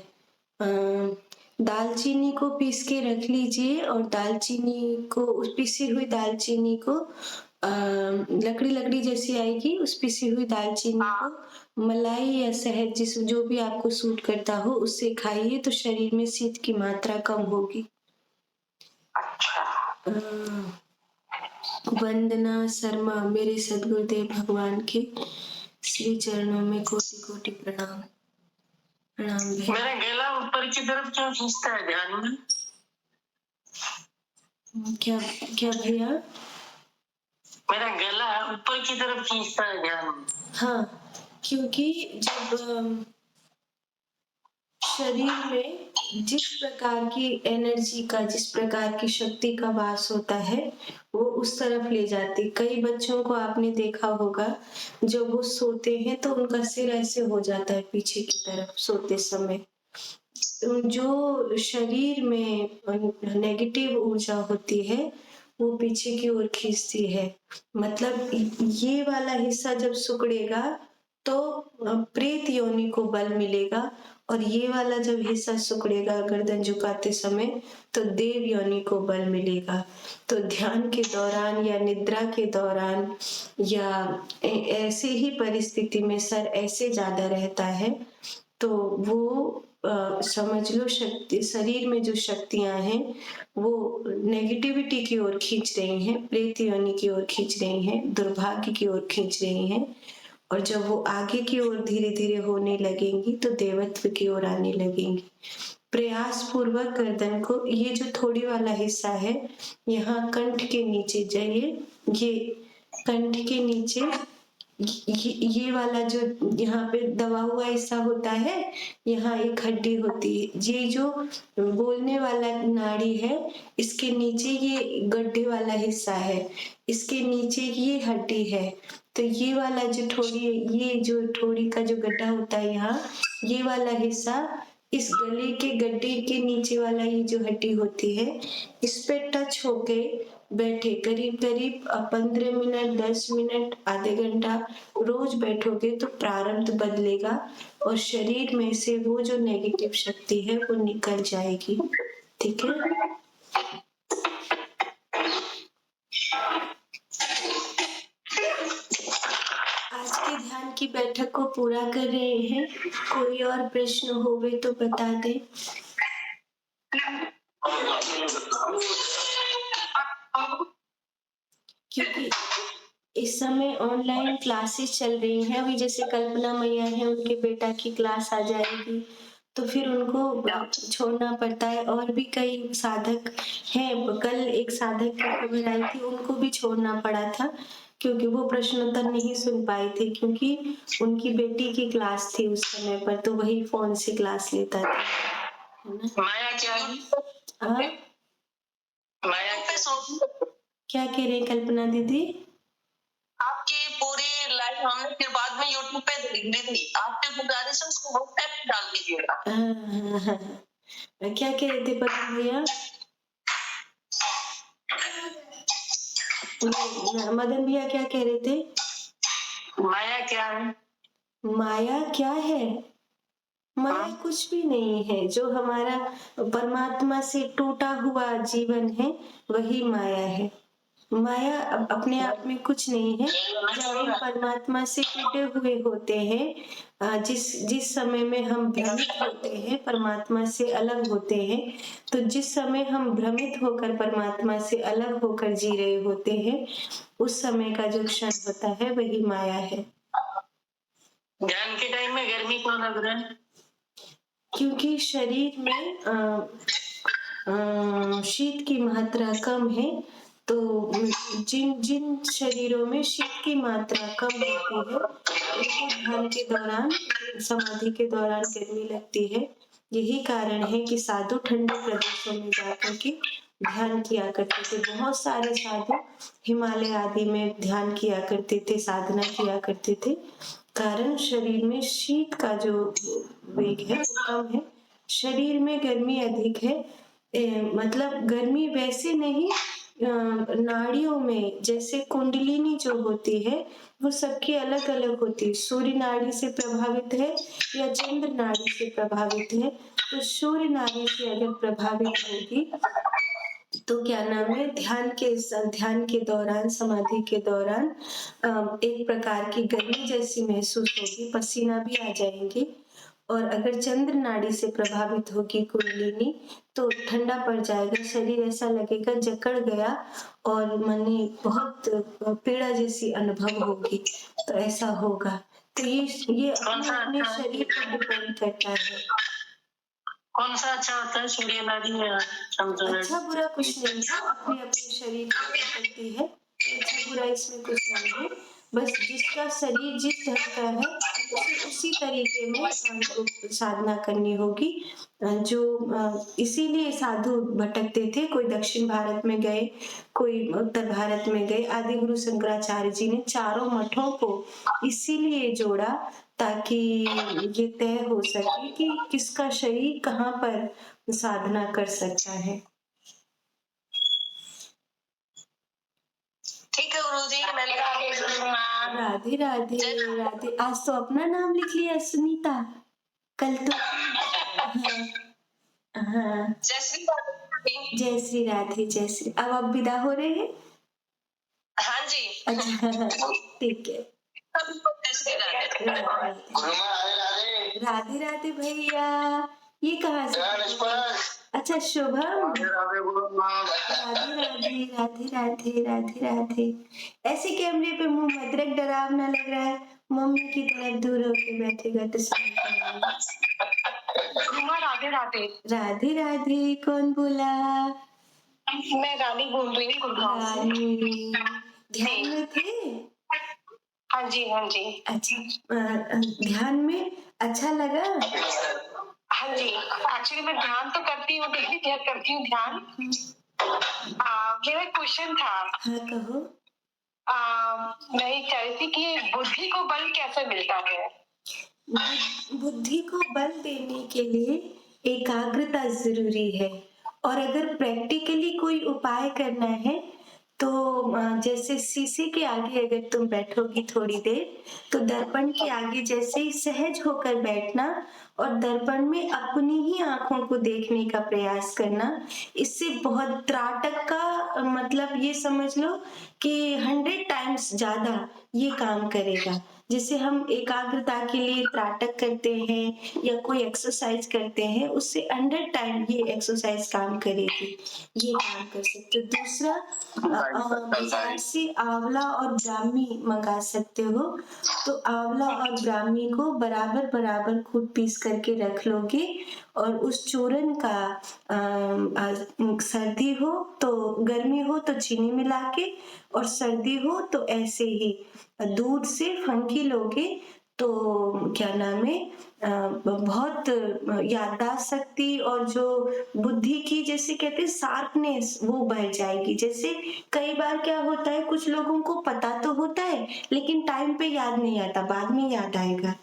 दालचीनी को पीस के रख लीजिए और दालचीनी को, उस पिसी हुई दालचीनी को लकड़ी लकड़ी जैसी आएगी, उस पिसी हुई दालचीनी को मलाई या शहद जो भी आपको सूट करता हो उससे खाइए, तो शरीर में शीत की मात्रा कम होगी। अच्छा। वंदना शर्मा, मेरे सद्गुरुदेव भगवान के श्री चरणों में कोटि कोटि प्रणाम। प्रणाम। मेरा गला ऊपर की तरफ क्यों खींचता है ध्यान में? क्या क्या भैया? मेरा गला ऊपर की तरफ खींचता है ध्यान में। हाँ, क्योंकि जब शरीर में जिस प्रकार की एनर्जी का, जिस प्रकार की शक्ति का वास होता है, वो उस तरफ ले जाती। कई बच्चों को आपने देखा होगा, जब वो सोते हैं तो उनका सिर ऐसे हो जाता है पीछे की तरफ सोते समय। जो शरीर में नेगेटिव ऊर्जा होती है वो पीछे की ओर खींचती है। मतलब ये वाला हिस्सा जब सिकुड़ेगा तो प्रेत योनि को बल मिलेगा और ये वाला जब हिस्सा सिकुड़ेगा गर्दन झुकाते समय तो देव योनि को बल मिलेगा। तो ध्यान के दौरान या निद्रा के दौरान या ऐसे ही परिस्थिति में सर ऐसे ज्यादा रहता है तो वो समझ लो शक्ति शरीर में जो शक्तियां हैं वो नेगेटिविटी की ओर खींच रही हैं, प्रेत योनि की ओर खींच रही हैं, दुर्भाग्य की ओर खींच रही हैं। और जब वो आगे की ओर धीरे धीरे होने लगेंगी तो देवत्व की ओर आने लगेंगी। प्रयास पूर्वक गर्दन को, ये जो थोड़ी वाला हिस्सा है यहाँ कंठ के नीचे जाइए, ये कंठ के नीचे ये वाला जो यहाँ पे दबा हुआ हिस्सा होता है, यहाँ एक हड्डी होती है, ये जो बोलने वाला नाड़ी है इसके नीचे ये गड्ढे वाला हिस्सा है, इसके नीचे ये हड्डी है। तो ये वाला जो ठोड़ी, ये जो ठोड़ी का जो गड्ढा होता है यहाँ, ये वाला हिस्सा इस गले के गड्ढे के नीचे वाला ये जो हड्डी होती है इस पे टच होके बैठे करीब करीब 15 मिनट, 10 मिनट, आधे घंटा रोज बैठोगे तो प्रारब्ध बदलेगा और शरीर में से वो जो नेगेटिव शक्ति है वो निकल जाएगी। ठीक है। आज के ध्यान की बैठक को पूरा कर रहे हैं। कोई और प्रश्न होवे तो बता दे। क्योंकि इस समय ऑनलाइन क्लासेस चल रही हैं, अभी जैसे कल्पना मैया है उनके बेटा की क्लास आ जाएगी तो फिर उनको छोड़ना पड़ता है। और भी कई साधक हैं, कल एक साधक की खबर आई थी, उनको भी छोड़ना पड़ा था क्योंकि वो प्रश्नोत्तर नहीं सुन पाए थे क्योंकि उनकी बेटी की क्लास थी उस समय पर, तो वही फोन से क्लास लेता था, है ना। माया क्या है? हाँ, माया क्या कह रहे हैं कल्पना दीदी? आपकी पूरी लाइफ हमने फिर बाद में यूट्यूब पे देख ली थी। आपके गुजारिश है उसको व्हाट्सएप पे डाल दीजिएगा। क्या कह रहे थे पता भैया? मदन भैया क्या कह रहे थे? माया क्या है? माया क्या है? माया कुछ भी नहीं है, जो हमारा परमात्मा से टूटा हुआ जीवन है वही माया है। माया अपने आप में कुछ नहीं है। जब हम परमात्मा से टूटे हुए होते हैं, जिस समय में हम भ्रमित होते हैं, परमात्मा से अलग होते हैं, तो जिस समय हम भ्रमित होकर परमात्मा से अलग होकर जी रहे होते हैं उस समय का जो क्षण होता है वही माया है। ध्यान के टाइम में गर्मी क्यों लग रहा है? क्योंकि शरीर में शीत की मात्रा कम है, तो जिन जिन शरीरों में शीत की मात्रा कम होती है उनको ध्यान के दौरान, समाधि के दौरान गर्मी लगती है। यही कारण है कि साधु ठंडे प्रदेशों में जाकर के ध्यान किया करते थे। बहुत सारे साधु हिमालय आदि में ध्यान किया करते थे, साधना किया करते थे, कारण शरीर में शीत का जो वेग है वो कम है, शरीर में गर्मी अधिक है। मतलब गर्मी वैसे नहीं, नाड़ियों में जैसे कुंडलिनी जो होती है वो सबकी अलग अलग होती है। सूर्य नाड़ी से प्रभावित है या चंद्र नाड़ी से प्रभावित है, तो सूर्य नाड़ी से अगर प्रभावित होगी तो क्या नाम है, ध्यान के दौरान, समाधि के दौरान एक प्रकार की गर्मी जैसी महसूस होगी, पसीना भी आ जाएंगे। और अगर चंद्र नाड़ी से प्रभावित होगी कुंडलिनी तो ठंडा पड़ जाएगा, शरीर ऐसा लगेगा जकड़ गया और माने बहुत पीड़ा जैसी अनुभव होगी, तो ऐसा होगा। तो ये अपने शरीर पर डिपेंड करता है। कौन सा अच्छा होता है, सूर्य नाड़ी या चंद्र नाड़ी? अच्छा बुरा कुछ नहीं है, अपने अपने शरीर पर करती है, अच्छा बुरा इसमें कुछ नहीं है। बस जिसका शरीर जिस ढंग का है उसी तरीके में साधना करनी होगी। जो इसीलिए साधु भटकते थे, कोई दक्षिण भारत में गए, कोई उत्तर भारत में गए। आदि गुरु शंकराचार्य जी ने चारों मठों को इसीलिए जोड़ा ताकि ये तय हो सके कि किसका शरीर कहाँ पर साधना कर सकता है। ठीक है गुरुजी, राधे राधे राधे। आज तो अपना नाम लिख लिया सुनीता, कल तो हाँ, हाँ। जय श्री राधे। जय श्री राधे, जय श्री। अब आप विदा हो रहे हैं? हाँ जी। अच्छा, ठीक है। जय श्री राधे। राधे राधे। राधे राधे भैया, ये कहाँ से? अच्छा, शुभम। राधे राधे, राधे राधे, राधे राधे। ऐसे कैमरे पे मुंह मदरक डरावना लग रहा है, मम्मी की तरफ दूर होके बैठेगा तो समझ आएगा। राधे राधे। राधे राधे, कौन बोला? मैं रानी बोल रही हूँ गुड़गांव से। रानी, ध्यान में थे? हाँ जी, हाँ जी। अच्छा, ध्यान में अच्छा लगा? हाँ जी, एक्चुअली मैं ध्यान तो करती हूँ, डेली करती हूँ ध्यान। मेरा क्वेश्चन था। हाँ, कहो। मैं ये कह रही थी कि बुद्धि को बल कैसे मिलता है? बुद्धि को बल देने के लिए एकाग्रता जरूरी है, और अगर प्रैक्टिकली कोई उपाय करना है तो जैसे शीशे के आगे अगर तुम बैठोगी थोड़ी देर, तो दर्पण के आगे जैसे ही सहज होकर बैठना और दर्पण में अपनी ही आंखों को देखने का प्रयास करना, इससे बहुत त्राटक का मतलब ये समझ लो कि 100 टाइम्स ज्यादा ये काम करेगा। जैसे हम एकाग्रता के लिए त्राटक करते हैं या कोई एक्सरसाइज करते हैं, उससे 100 टाइम ये एक्सरसाइज काम करेगी। ये काम कर सकते हो। दूसरा, बाजार से आंवला और ब्राह्मी मंगा सकते हो, तो आंवला और ब्राह्मी को बराबर बराबर खूब पीस करके रख लोगे, और उस चूरन का सर्दी हो तो गर्मी हो तो चीनी मिला के, और सर्दी हो तो ऐसे ही दूध से फंकी लोगे तो क्या नाम है, बहुत याददाश्त शक्ति और जो बुद्धि की जैसे कहते हैं शार्पनेस वो बढ़ जाएगी। जैसे कई बार क्या होता है, कुछ लोगों को पता तो होता है लेकिन टाइम पे याद नहीं आता, बाद में याद आएगा,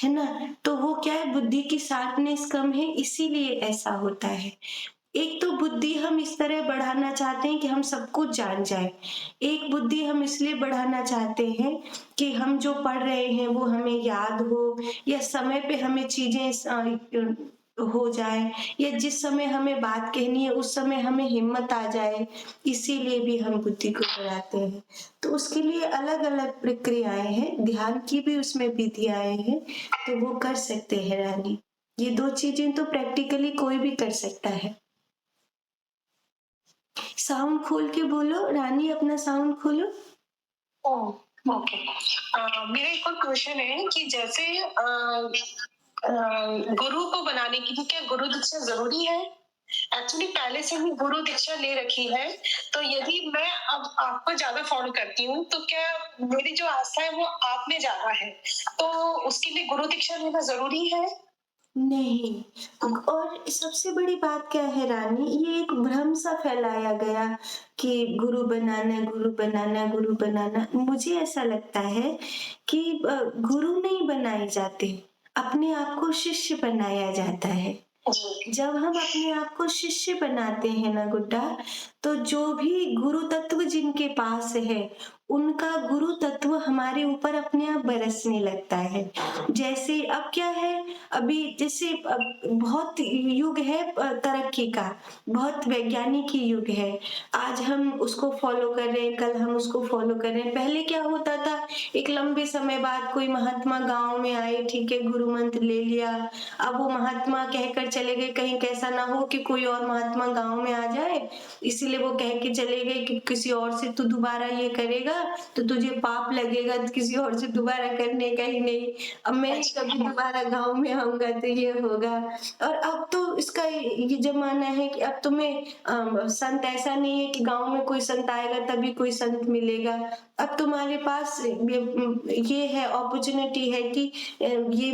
है ना? तो वो क्या है, बुद्धि की शार्पनेस कम है, इसीलिए ऐसा होता है। एक तो बुद्धि हम इस तरह बढ़ाना चाहते हैं कि हम सब कुछ जान जाए। एक बुद्धि हम इसलिए बढ़ाना चाहते हैं कि हम जो पढ़ रहे हैं वो हमें याद हो, या समय पे हमें चीजें हो जाए, या जिस समय हमें बात कहनी है उस समय हमें हिम्मत आ जाए, इसीलिए भी हम बुद्धि को बढ़ाते हैं। तो उसके लिए अलग अलग प्रक्रियाएं हैं, ध्यान की भी उसमें विधियाएं हैं, तो वो कर सकते हैं रानी। ये 2 चीजें तो प्रैक्टिकली कोई भी कर सकता है। साउंड खोल के बोलो रानी, अपना साउंड खोलो। ओके। मेरा एक और क्वेश्चन है कि जैसे गुरु को बनाने के लिए क्या गुरु दीक्षा जरूरी है? एक्चुअली पहले से ही गुरु दीक्षा ले रखी है, तो यदि मैं अब आपको ज्यादा फॉलो करती हूँ तो क्या मेरी जो आस्था है वो आप में ज्यादा है, तो उसके लिए गुरु दीक्षा लेना जरूरी है? नहीं, और सबसे बड़ी बात क्या है रानी, ये एक भ्रम सा फैलाया गया कि गुरु बनाना, गुरु बनाना, गुरु बनाना। मुझे ऐसा लगता है कि गुरु नहीं बनाए जाते, अपने आप को शिष्य बनाया जाता है। जब हम अपने आप को शिष्य बनाते हैं ना गुड्डा, तो जो भी गुरु तत्व जिनके पास है, उनका गुरु तत्व हमारे ऊपर अपने आप बरसने लगता है। जैसे अब क्या है, अभी जैसे बहुत युग है तरक्की का, बहुत वैज्ञानिक ही युग है। आज हम उसको फॉलो कर रहे हैं, कल हम उसको फॉलो कर रहे हैं। पहले क्या होता था, एक लंबे समय बाद कोई महात्मा गांव में आए, ठीक है, गुरु मंत्र ले लिया, अब वो महात्मा कहकर चले गए, कहीं कैसा ना हो कि कोई और महात्मा गांव में आ जाए, इसीलिए वो कह के चले गए कि किसी और से तू दोबारा ये करेगा तो तुझे पाप लगेगा, किसी और से दोबारा करने का ही नहीं, अब मैं ही कभी दोबारा गांव में आऊंगा तो ये होगा। और अब तो इसका ये जमाना है कि अब तुम्हें संत ऐसा नहीं है कि गांव में कोई संत आएगा तभी कोई संत मिलेगा। अब तुम्हारे पास ये है, अपॉर्चुनिटी है कि ये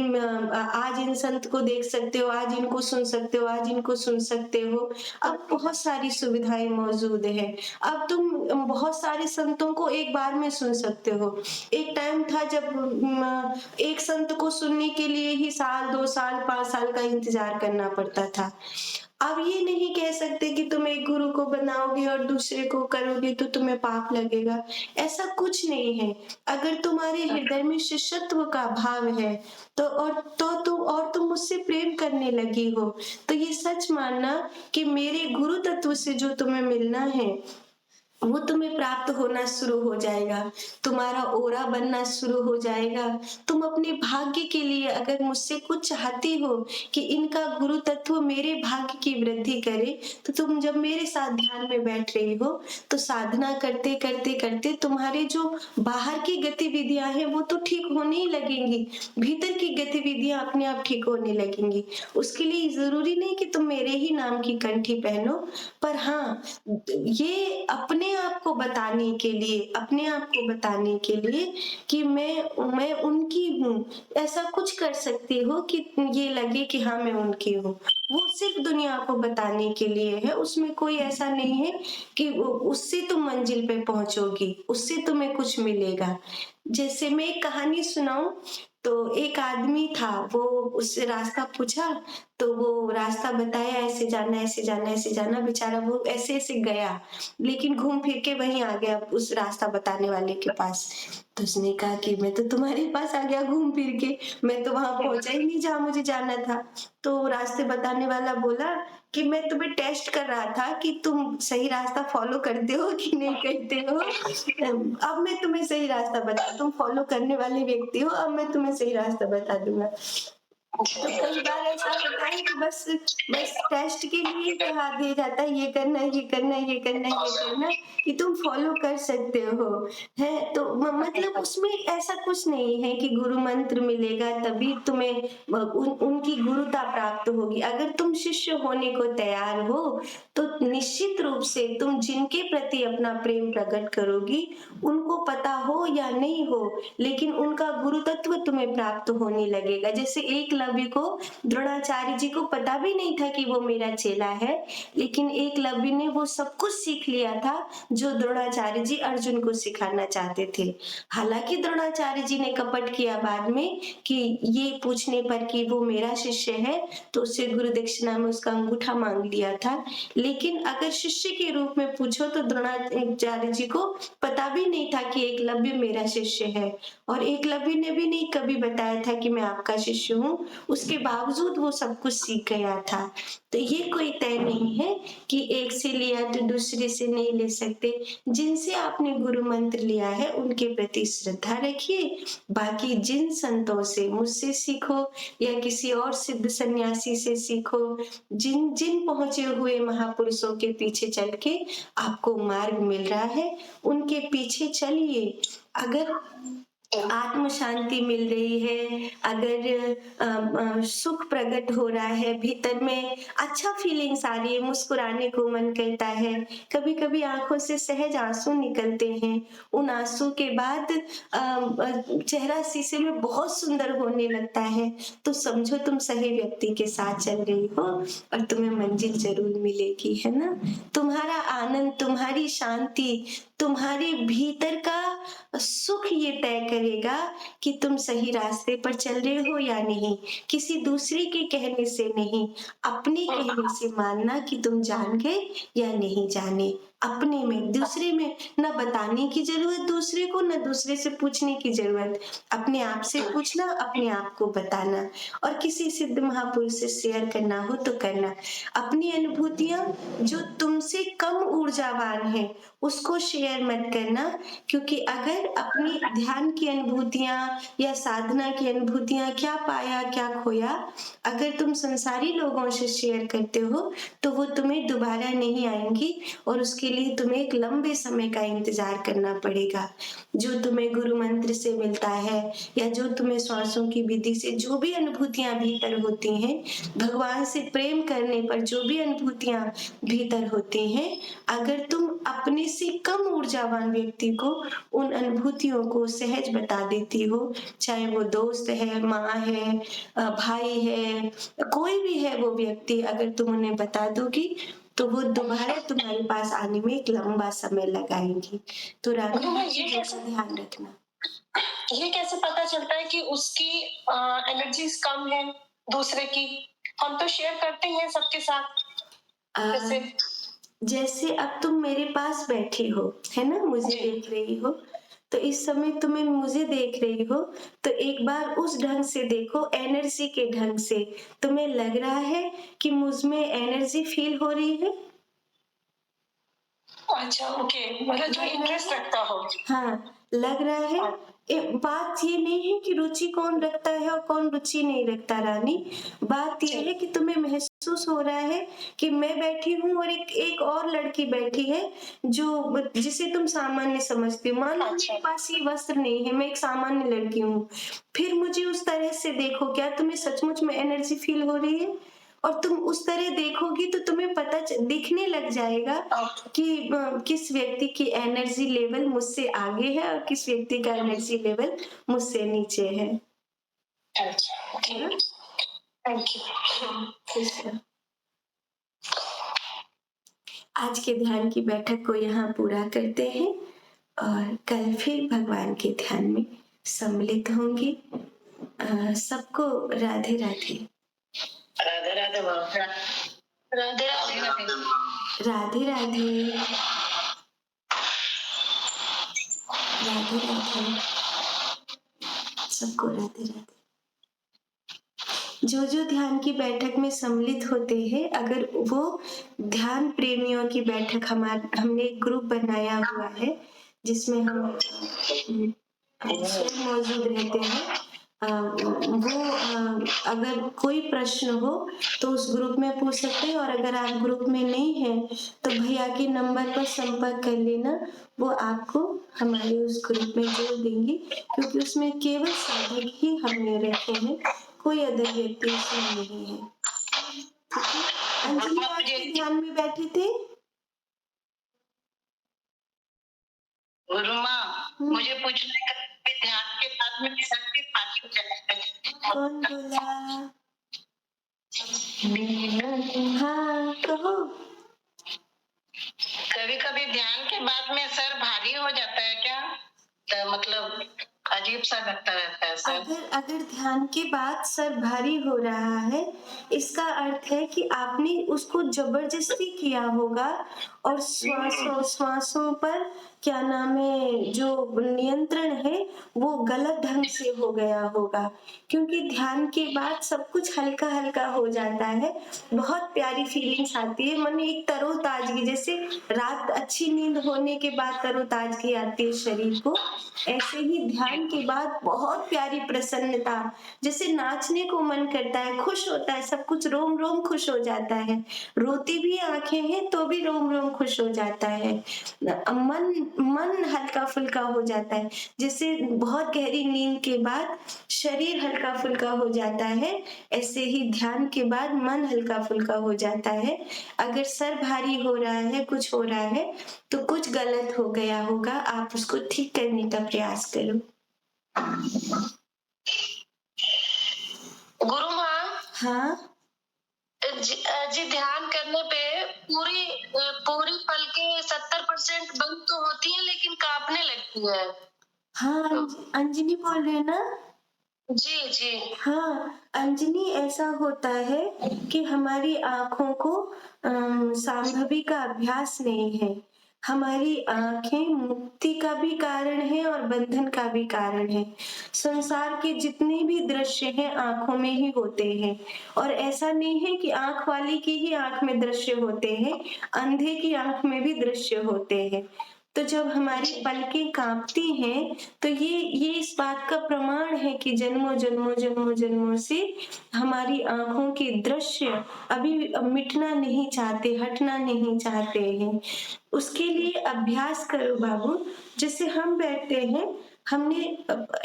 आज इन संत को देख सकते हो, आज इनको सुन सकते हो, आज इनको सुन सकते हो। अब बहुत सारी सुविधाएं मौजूद है, अब तुम बहुत सारे संतों को एक बार में सुन सकते हो। एक टाइम था जब एक संत को सुनने के लिए ही साल, 2 साल, 5 साल का इंतजार करना पड़ता था। अब ये नहीं कह सकते कि तुम एक गुरु को बनाओगे और दूसरे को करोगे तो तुम्हें पाप लगेगा, ऐसा कुछ नहीं है। अगर तुम्हारे हृदय में शिष्यत्व का भाव है तुम मुझसे प्रेम करने लगी हो, तो ये सच मानना कि मेरे गुरु तत्व से जो तुम्हें मिलना है वो तुम्हें प्राप्त होना शुरू हो जाएगा, तुम्हारा ओरा बनना शुरू हो जाएगा। तुम अपने भाग्य के लिए अगर मुझसे कुछ चाहती हो कि इनका गुरु तत्व मेरे भाग्य की वृद्धि करे, तो तुम जब मेरे साथ ध्यान में बैठ रही हो, तो साधना करते करते करते तुम्हारे जो बाहर की गतिविधियां हैं वो तो ठीक होने ही लगेंगी, भीतर की गतिविधियां अपने आप ठीक होने लगेंगी। उसके लिए जरूरी नहीं कि तुम मेरे ही नाम की कंठी पहनो, पर हाँ, ये अपने आप को बताने के लिए कि मैं उनकी हूँ, ऐसा कुछ कर सकती हो कि ये लगे कि हाँ मैं उनकी हूँ। वो सिर्फ दुनिया को बताने के लिए है, उसमें कोई ऐसा नहीं है कि उससे तुम मंजिल पे पहुंचोगी, उससे तुम्हें कुछ मिलेगा। जैसे मैं एक कहानी सुनाऊं, तो एक आदमी था, वो उससे रास्ता पूछा, तो वो रास्ता बताया, ऐसे जाना ऐसे जाना ऐसे जाना। बेचारा वो ऐसे ऐसे गया, लेकिन घूम फिर के वहीं आ गया उस रास्ता बताने वाले के पास। तो उसने कहा कि मैं तो तुम्हारे पास आ गया घूम फिर के, मैं तो वहां पहुंचा ही नहीं जहाँ मुझे जाना था। तो रास्ते बताने वाला बोला कि मैं तुम्हें टेस्ट कर रहा था कि तुम सही रास्ता फॉलो करते हो कि नहीं करते हो। अब मैं तुम्हें सही रास्ता तुम फॉलो करने वाले व्यक्ति हो, अब मैं तुम्हें सही रास्ता बता दूंगा। तो कई बार ऐसा होता है कि बस बस टेस्ट के लिए कहा दिया जाता है, ये करना है ये करना है ये करना है ये करना है, कि तुम फॉलो कर सकते हो। है तो मतलब उसमें ऐसा कुछ नहीं है कि गुरु मंत्र मिलेगा तभी तुम्हें उनकी गुरुता प्राप्त होगी। अगर तुम शिष्य होने को तैयार हो, तो निश्चित रूप से तुम जिनके प्रति अपना प्रेम प्रकट करोगी, उनको पता हो या नहीं हो, लेकिन उनका गुरु तत्व तुम्हें प्राप्त होने लगेगा। जैसे एकलव्य को द्रोणाचार्य जी को पता भी नहीं था कि वो मेरा चेला है, लेकिन एकलव्य ने वो सब कुछ सीख लिया था जो द्रोणाचार्य जी अर्जुन को सिखाना चाहते थे। हालांकि द्रोणाचार्य जी ने कपट किया बाद में कि ये पूछने पर कि वो मेरा शिष्य है, तो उससे गुरु दक्षिणा में उसका अंगूठा मांग लिया था। लेकिन अगर शिष्य के रूप में पूछो तो द्रोणाचार्य जी को पता भी नहीं था कि एकलव्य मेरा शिष्य है, और एकलव्य ने भी नहीं कभी बताया था कि मैं आपका शिष्य हूँ। उसके बावजूद वो सब कुछ सीख गया था। तो ये कोई तय नहीं है कि एक से लिया तो दूसरे से नहीं ले सकते। जिनसे आपने गुरु मंत्र लिया है उनके प्रति श्रद्धा रखिए। बाकी जिन संतों से, मुझसे सीखो या किसी और सिद्ध सन्यासी से सीखो, जिन जिन पहुंचे हुए महापुरुषों के पीछे चल के आपको मार्ग मिल रहा है, उनके पीछे चलिए। अगर आत्म शांति मिल रही है, अगर सुख प्रकट हो रहा है भीतर में, अच्छा फीलिंग्स आ रही है, मुस्कुराने को मन करता है, कभी कभी आंखों से सहज आंसू निकलते हैं, उन आंसू के बाद चेहरा शीशे में बहुत सुंदर होने लगता है, तो समझो तुम सही व्यक्ति के साथ चल रही हो और तुम्हें मंजिल जरूर मिलेगी, है ना। तुम्हारा आनंद, तुम्हारी शांति, तुम्हारे भीतर का सुख ये तय करेगा कि तुम सही रास्ते पर चल रहे हो या नहीं। किसी दूसरे के कहने से नहीं, अपने कहने से मानना कि तुम जान गए या नहीं जाने। अपने में, दूसरे में न बताने की जरूरत दूसरे को, न दूसरे से पूछने की जरूरत। अपने आप से पूछना, अपने आप को बताना, और किसी सिद्ध महापुरुष से शेयर करना हो तो करना। अपनी अनुभूतियां जो तुमसे कम ऊर्जावान है उसको शेयर मत करना, क्योंकि अगर अपनी ध्यान की अनुभूतियां या साधना की अनुभूतियां, क्या पाया क्या खोया, अगर तुम संसारी लोगों से शेयर करते हो तो वो तुम्हें दोबारा नहीं आएंगी, और उसके लिए तुम्हें एक लंबे समय का इंतजार करना पड़ेगा। जो तुम्हें गुरु मंत्र से मिलता है या जो तुम्हें श्वासों की विधि से जो भी अनुभूतियां भीतर होती हैं, भगवान से प्रेम करने पर जो भी अनुभूतियां भीतर होती हैं, अगर तुम अपने से कम ऊर्जावान व्यक्ति को उन अनुभूतियों को सहज बता देती हो, चाहे वो दोस्त है, माँ है, भाई है, कोई भी है वो व्यक्ति, अगर तुम उन्हें बता दोगी तो वो दोबारा तुम्हारे पास आने में एक लंबा समय लगाएंगी। तो रानी गुरु ये ये चीजों कैसे का ध्यान रखना। ये कैसे पता चलता है कि उसकी एनर्जीज कम है दूसरे की? हम तो शेयर करते हैं सबके साथ। जैसे जैसे अब तुम मेरे पास बैठी हो, है ना? मुझे जी। देख रही हो, तो इस समय तुम्हें मुझे देख रही हो, तो एक बार उस ढंग से देखो, एनर्जी के ढंग से। तुम्हें लग रहा है कि मुझ में एनर्जी फ़ील हो रही है? अच्छा, ओके, मतलब जो लग रहा इंटरेस्ट है? रखता हो। हाँ, लग रहा है? बात ये नहीं है कि रुचि कौन रखता है और कौन रुचि नहीं रखता रानी। बात ये है कि तुम्हें महसूस हो रहा है कि मैं बैठी हूँ और एक एक और लड़की बैठी है जो जिसे तुम सामान्य समझती हो। मान लो अच्छा। मेरे पास ये वस्त्र नहीं है, मैं एक सामान्य लड़की हूँ। फिर मुझे उस तरह से देखो, क्या तुम्हें सचमुच में एनर्जी फ़ील हो रही है? और तुम उस तरह देखोगी तो तुम्हें दिखने लग जाएगा कि किस व्यक्ति की एनर्जी लेवल मुझसे आगे है और किस व्यक्ति का एनर्जी लेवल मुझसे नीचे है। अच्छा, ओके, है ना? Thank you. ठीक है। आज के ध्यान की बैठक को यहाँ पूरा करते हैं और कल फिर भगवान के ध्यान में सम्मिलित होंगे। सबको राधे राधे। राधे राधे माँ। राधे राधे। राधे राधे। राधे राधे। सबको राधे राधे। जो जो ध्यान की बैठक में सम्मिलित होते हैं, अगर वो ध्यान प्रेमियों की बैठक हमने एक ग्रुप बनाया हुआ है जिसमें हम स्वयं मौजूद रहते हैं। अगर कोई प्रश्न हो तो उस ग्रुप में पूछ सकते हैं और अगर आप ग्रुप में नहीं हैं तो भैया के नंबर पर संपर्क कर लेना, वो आपको हमारे उस ग्रुप में जोड़ देंगे क्योंकि उसमें केवल साधक ही हमने रखे हैं, कोई अदर व्यक्ति उसमें नहीं है। ठीक है? अंजलि आज के ध्यान में बैठे थे? गुरु माँ, मुझे पूछना है कि ध्यान के साथ में शक्ति पाठी चले। कौन बोला? हाँ, कहो। कभी कभी ध्यान के बाद में सर भारी हो जाता है क्या? तो मतलब अजीब सा लगता रहता है सर। अगर ध्यान के बाद सर भारी हो रहा है, इसका अर्थ है कि आपने उसको जबरदस्ती किया होगा और श्वासों पर क्या नाम है जो नियंत्रण है वो गलत ढंग से हो गया होगा, क्योंकि ध्यान के बाद सब कुछ हल्का हल्का हो जाता है, बहुत प्यारी फीलिंग्स आती है, मन एक तरोताजगी, जैसे रात अच्छी नींद होने के बाद तरोताजगी आती है शरीर को, ऐसे ही ध्यान के बाद बहुत प्यारी प्रसन्नता, जैसे नाचने को मन करता है, खुश होता है, सब कुछ रोम रोम खुश हो जाता है, रोती भी आंखें हैं तो भी रोम रोम खुश हो जाता है, मन मन हल्का फुल्का हो जाता है, जैसे बहुत गहरी नींद के बाद शरीर हल्का फुल्का हो जाता है, ऐसे ही ध्यान के बाद मन हल्का फुल्का हो जाता है। अगर सर भारी हो रहा है, कुछ हो रहा है तो कुछ गलत हो गया होगा, आप उसको ठीक करने का प्रयास करो। गुरु माँ, हाँ, जी ध्यान करने पे पूरी पलकें 70% बंद तो होती है लेकिन कांपने लगती है। हाँ, अंजनी बोल रहे हैं ना? जी जी। हाँ, अंजनी ऐसा होता है कि हमारी आँखों को सांभवी का अभ्यास नहीं है। हमारी आँखें मुक्ति का भी कारण है और बंधन का भी कारण है। संसार के जितने भी दृश्य हैं आँखों में ही होते हैं और ऐसा नहीं है कि आँख वाले की ही आँख में दृश्य होते हैं, अंधे की आँख में भी दृश्य होते हैं। तो जब हमारी पलकें कांपती हैं तो ये इस बात का प्रमाण है कि जन्मों से हमारी आंखों के दृश्य अभी मिटना नहीं चाहते, हटना नहीं चाहते हैं। उसके लिए अभ्यास करो बाबू। जैसे हम बैठते हैं, हमने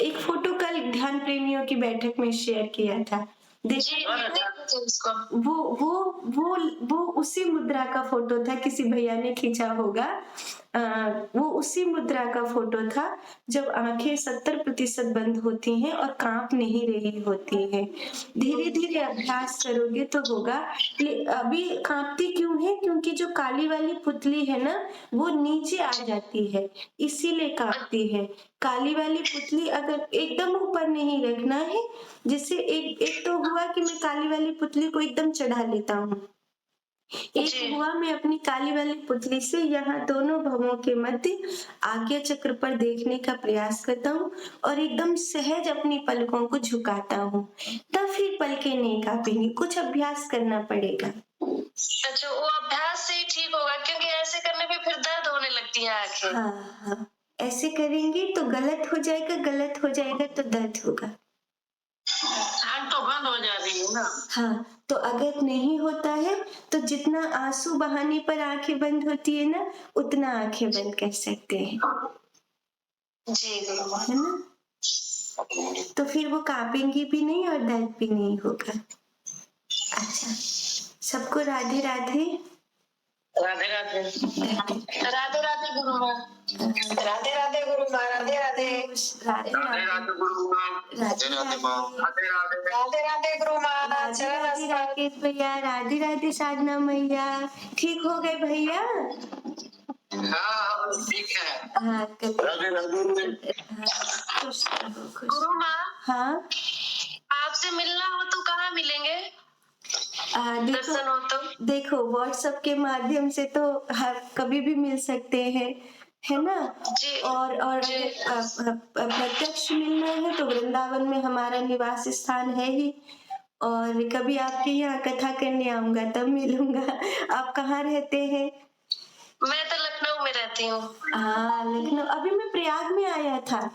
एक फोटो कल ध्यान प्रेमियों की बैठक में शेयर किया था, देखा था? वो उसी मुद्रा का फोटो था, किसी भैया ने खींचा होगा। वो उसी मुद्रा का फोटो था जब आंखें 70% बंद होती हैं और कांप नहीं रही होती हैं। धीरे धीरे अभ्यास करोगे तो होगा। अभी कांपती क्यों है? क्योंकि जो काली वाली पुतली है ना वो नीचे आ जाती है, इसीलिए कांपती है। काली वाली पुतली अगर एकदम ऊपर नहीं रखना है, जैसे एक तो हुआ कि मैं काली वाली पुतली को एकदम चढ़ा लेता हूँ, एक जी। हुआ मैं अपनी काली वाली पुतली से यहाँ दोनों भवों के मध्य आज्ञा चक्र पर देखने का प्रयास करता हूँ और एकदम सहज अपनी पलकों को झुकाता हूँ। तब फिर पलकें नहीं कांपेंगी, कुछ अभ्यास करना पड़ेगा। अच्छा, वो अभ्यास से ही ठीक होगा, क्योंकि ऐसे करने पे फिर दर्द होने लगती है आँखें। हाँ, हाँ। ऐसे करेंगे तो गलत हो जाएगा तो दर्द होगा। आँख तो बंद हो जा रही है ना। हाँ, तो अगर नहीं होता है तो जितना आंसू बहाने पर आंखें बंद होती है ना, उतना आंखें बंद कर सकते हैं, जी गुरुमा। है ना? तो फिर वो कांपेंगी भी नहीं और दर्द भी नहीं होगा। अच्छा, सबको राधे राधे। राधे राधे। राधे राधे गुरुमा। राधे राधे गुरुमा। राधे राधे। राधे राधे गुरुमा। राधे राधे राधे राधे गुरुमा। राधे राधे राकेश भैया, राधे राधे साधना मैया। ठीक हो गए भैया? हाँ, ठीक है। हाँ, राधे राधे। हाँ, खुश रहो, खुश। गुरुमा, हाँ, आपसे मिलना हो तो कहाँ मिलेंगे? दर्शन हो तो? देखो व्हाट्सएप के माध्यम से तो हर कभी भी मिल सकते हैं, है ना? जी। और जी। अगर प्रत्यक्ष मिलना है तो वृंदावन में हमारा निवास स्थान है ही, और कभी आपके यहाँ कथा करने आऊंगा तब मिलूंगा। आप कहाँ रहते हैं? मैं तो लखनऊ में रहती हूँ। हाँ, लखनऊ। अभी मैं प्रयाग में आया था।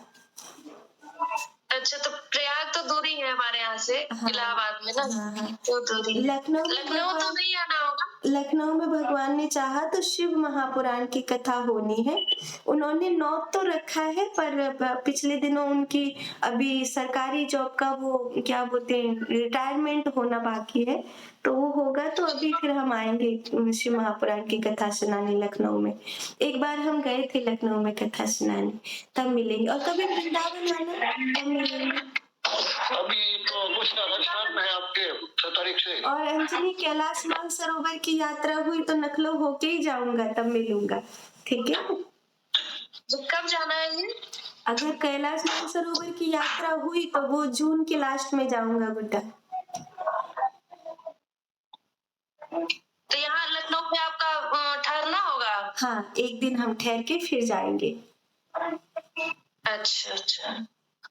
अच्छा, तो प्रयाग तो दूरी है हमारे यहाँ से, हाँ, इलाहाबाद में ना। हाँ, हाँ। तो दूरी है। लखनऊ लखनऊ तो नहीं आना होगा। लखनऊ में भगवान ने चाहा तो शिव महापुराण की कथा होनी है। उन्होंने नोट तो रखा है, पर पिछले दिनों उनकी अभी सरकारी जॉब का वो क्या बोलते हैं, रिटायरमेंट होना बाकी है, तो वो होगा तो अभी फिर हम आएंगे शिव महापुराण की कथा सुनाने लखनऊ में। एक बार हम गए थे लखनऊ में कथा सुनाने, तब मिलेंगे। और कभी वृंदावन आना तब मिलेंगे। अभी तो अगस्त राजस्थान में है आपके 6 तारीख से। और अंजलि, कैलाश मानसरोवर की यात्रा हुई तो लखनऊ होके ही जाऊंगा, तब मिलूंगा, ठीक है? कब जाना है ये? अगर कैलाश मानसरोवर की यात्रा हुई तो वो जून के लास्ट में जाऊंगा बेटा। तो यहाँ लखनऊ में आपका ठहरना होगा? हाँ, एक दिन हम ठहर के फिर जाएंगे। अच्छा अच्छा।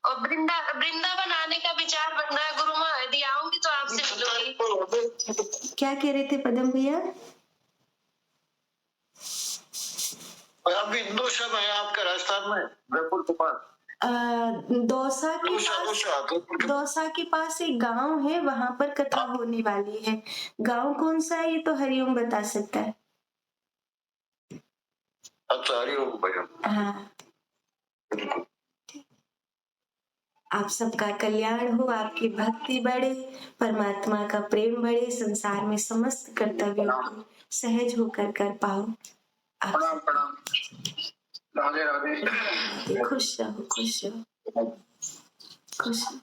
और वृंदावन आने का विचार बन रहा है गुरुमा, यदि आऊंगी तो आपसे मिलूंगी। क्या कह रहे थे पदम भैया? अभी दौसा में है आपका, राजस्थान में जयपुर के पास। दौसा के पास एक गांव है, वहां पर कथा होने वाली है। गांव कौन सा है ये तो हरिओम बता सकता है। अच्छा, हरिओम भैया। हाँ, आप सबका कल्याण हो, आपकी भक्ति बढ़े, परमात्मा का प्रेम बढ़े, संसार में समस्त कर्तव्यों को सहज होकर कर पाओ। आप प्रणाम प्रणाम। राधे राधे। खुश रहो, खुश रहो, खुश रहो।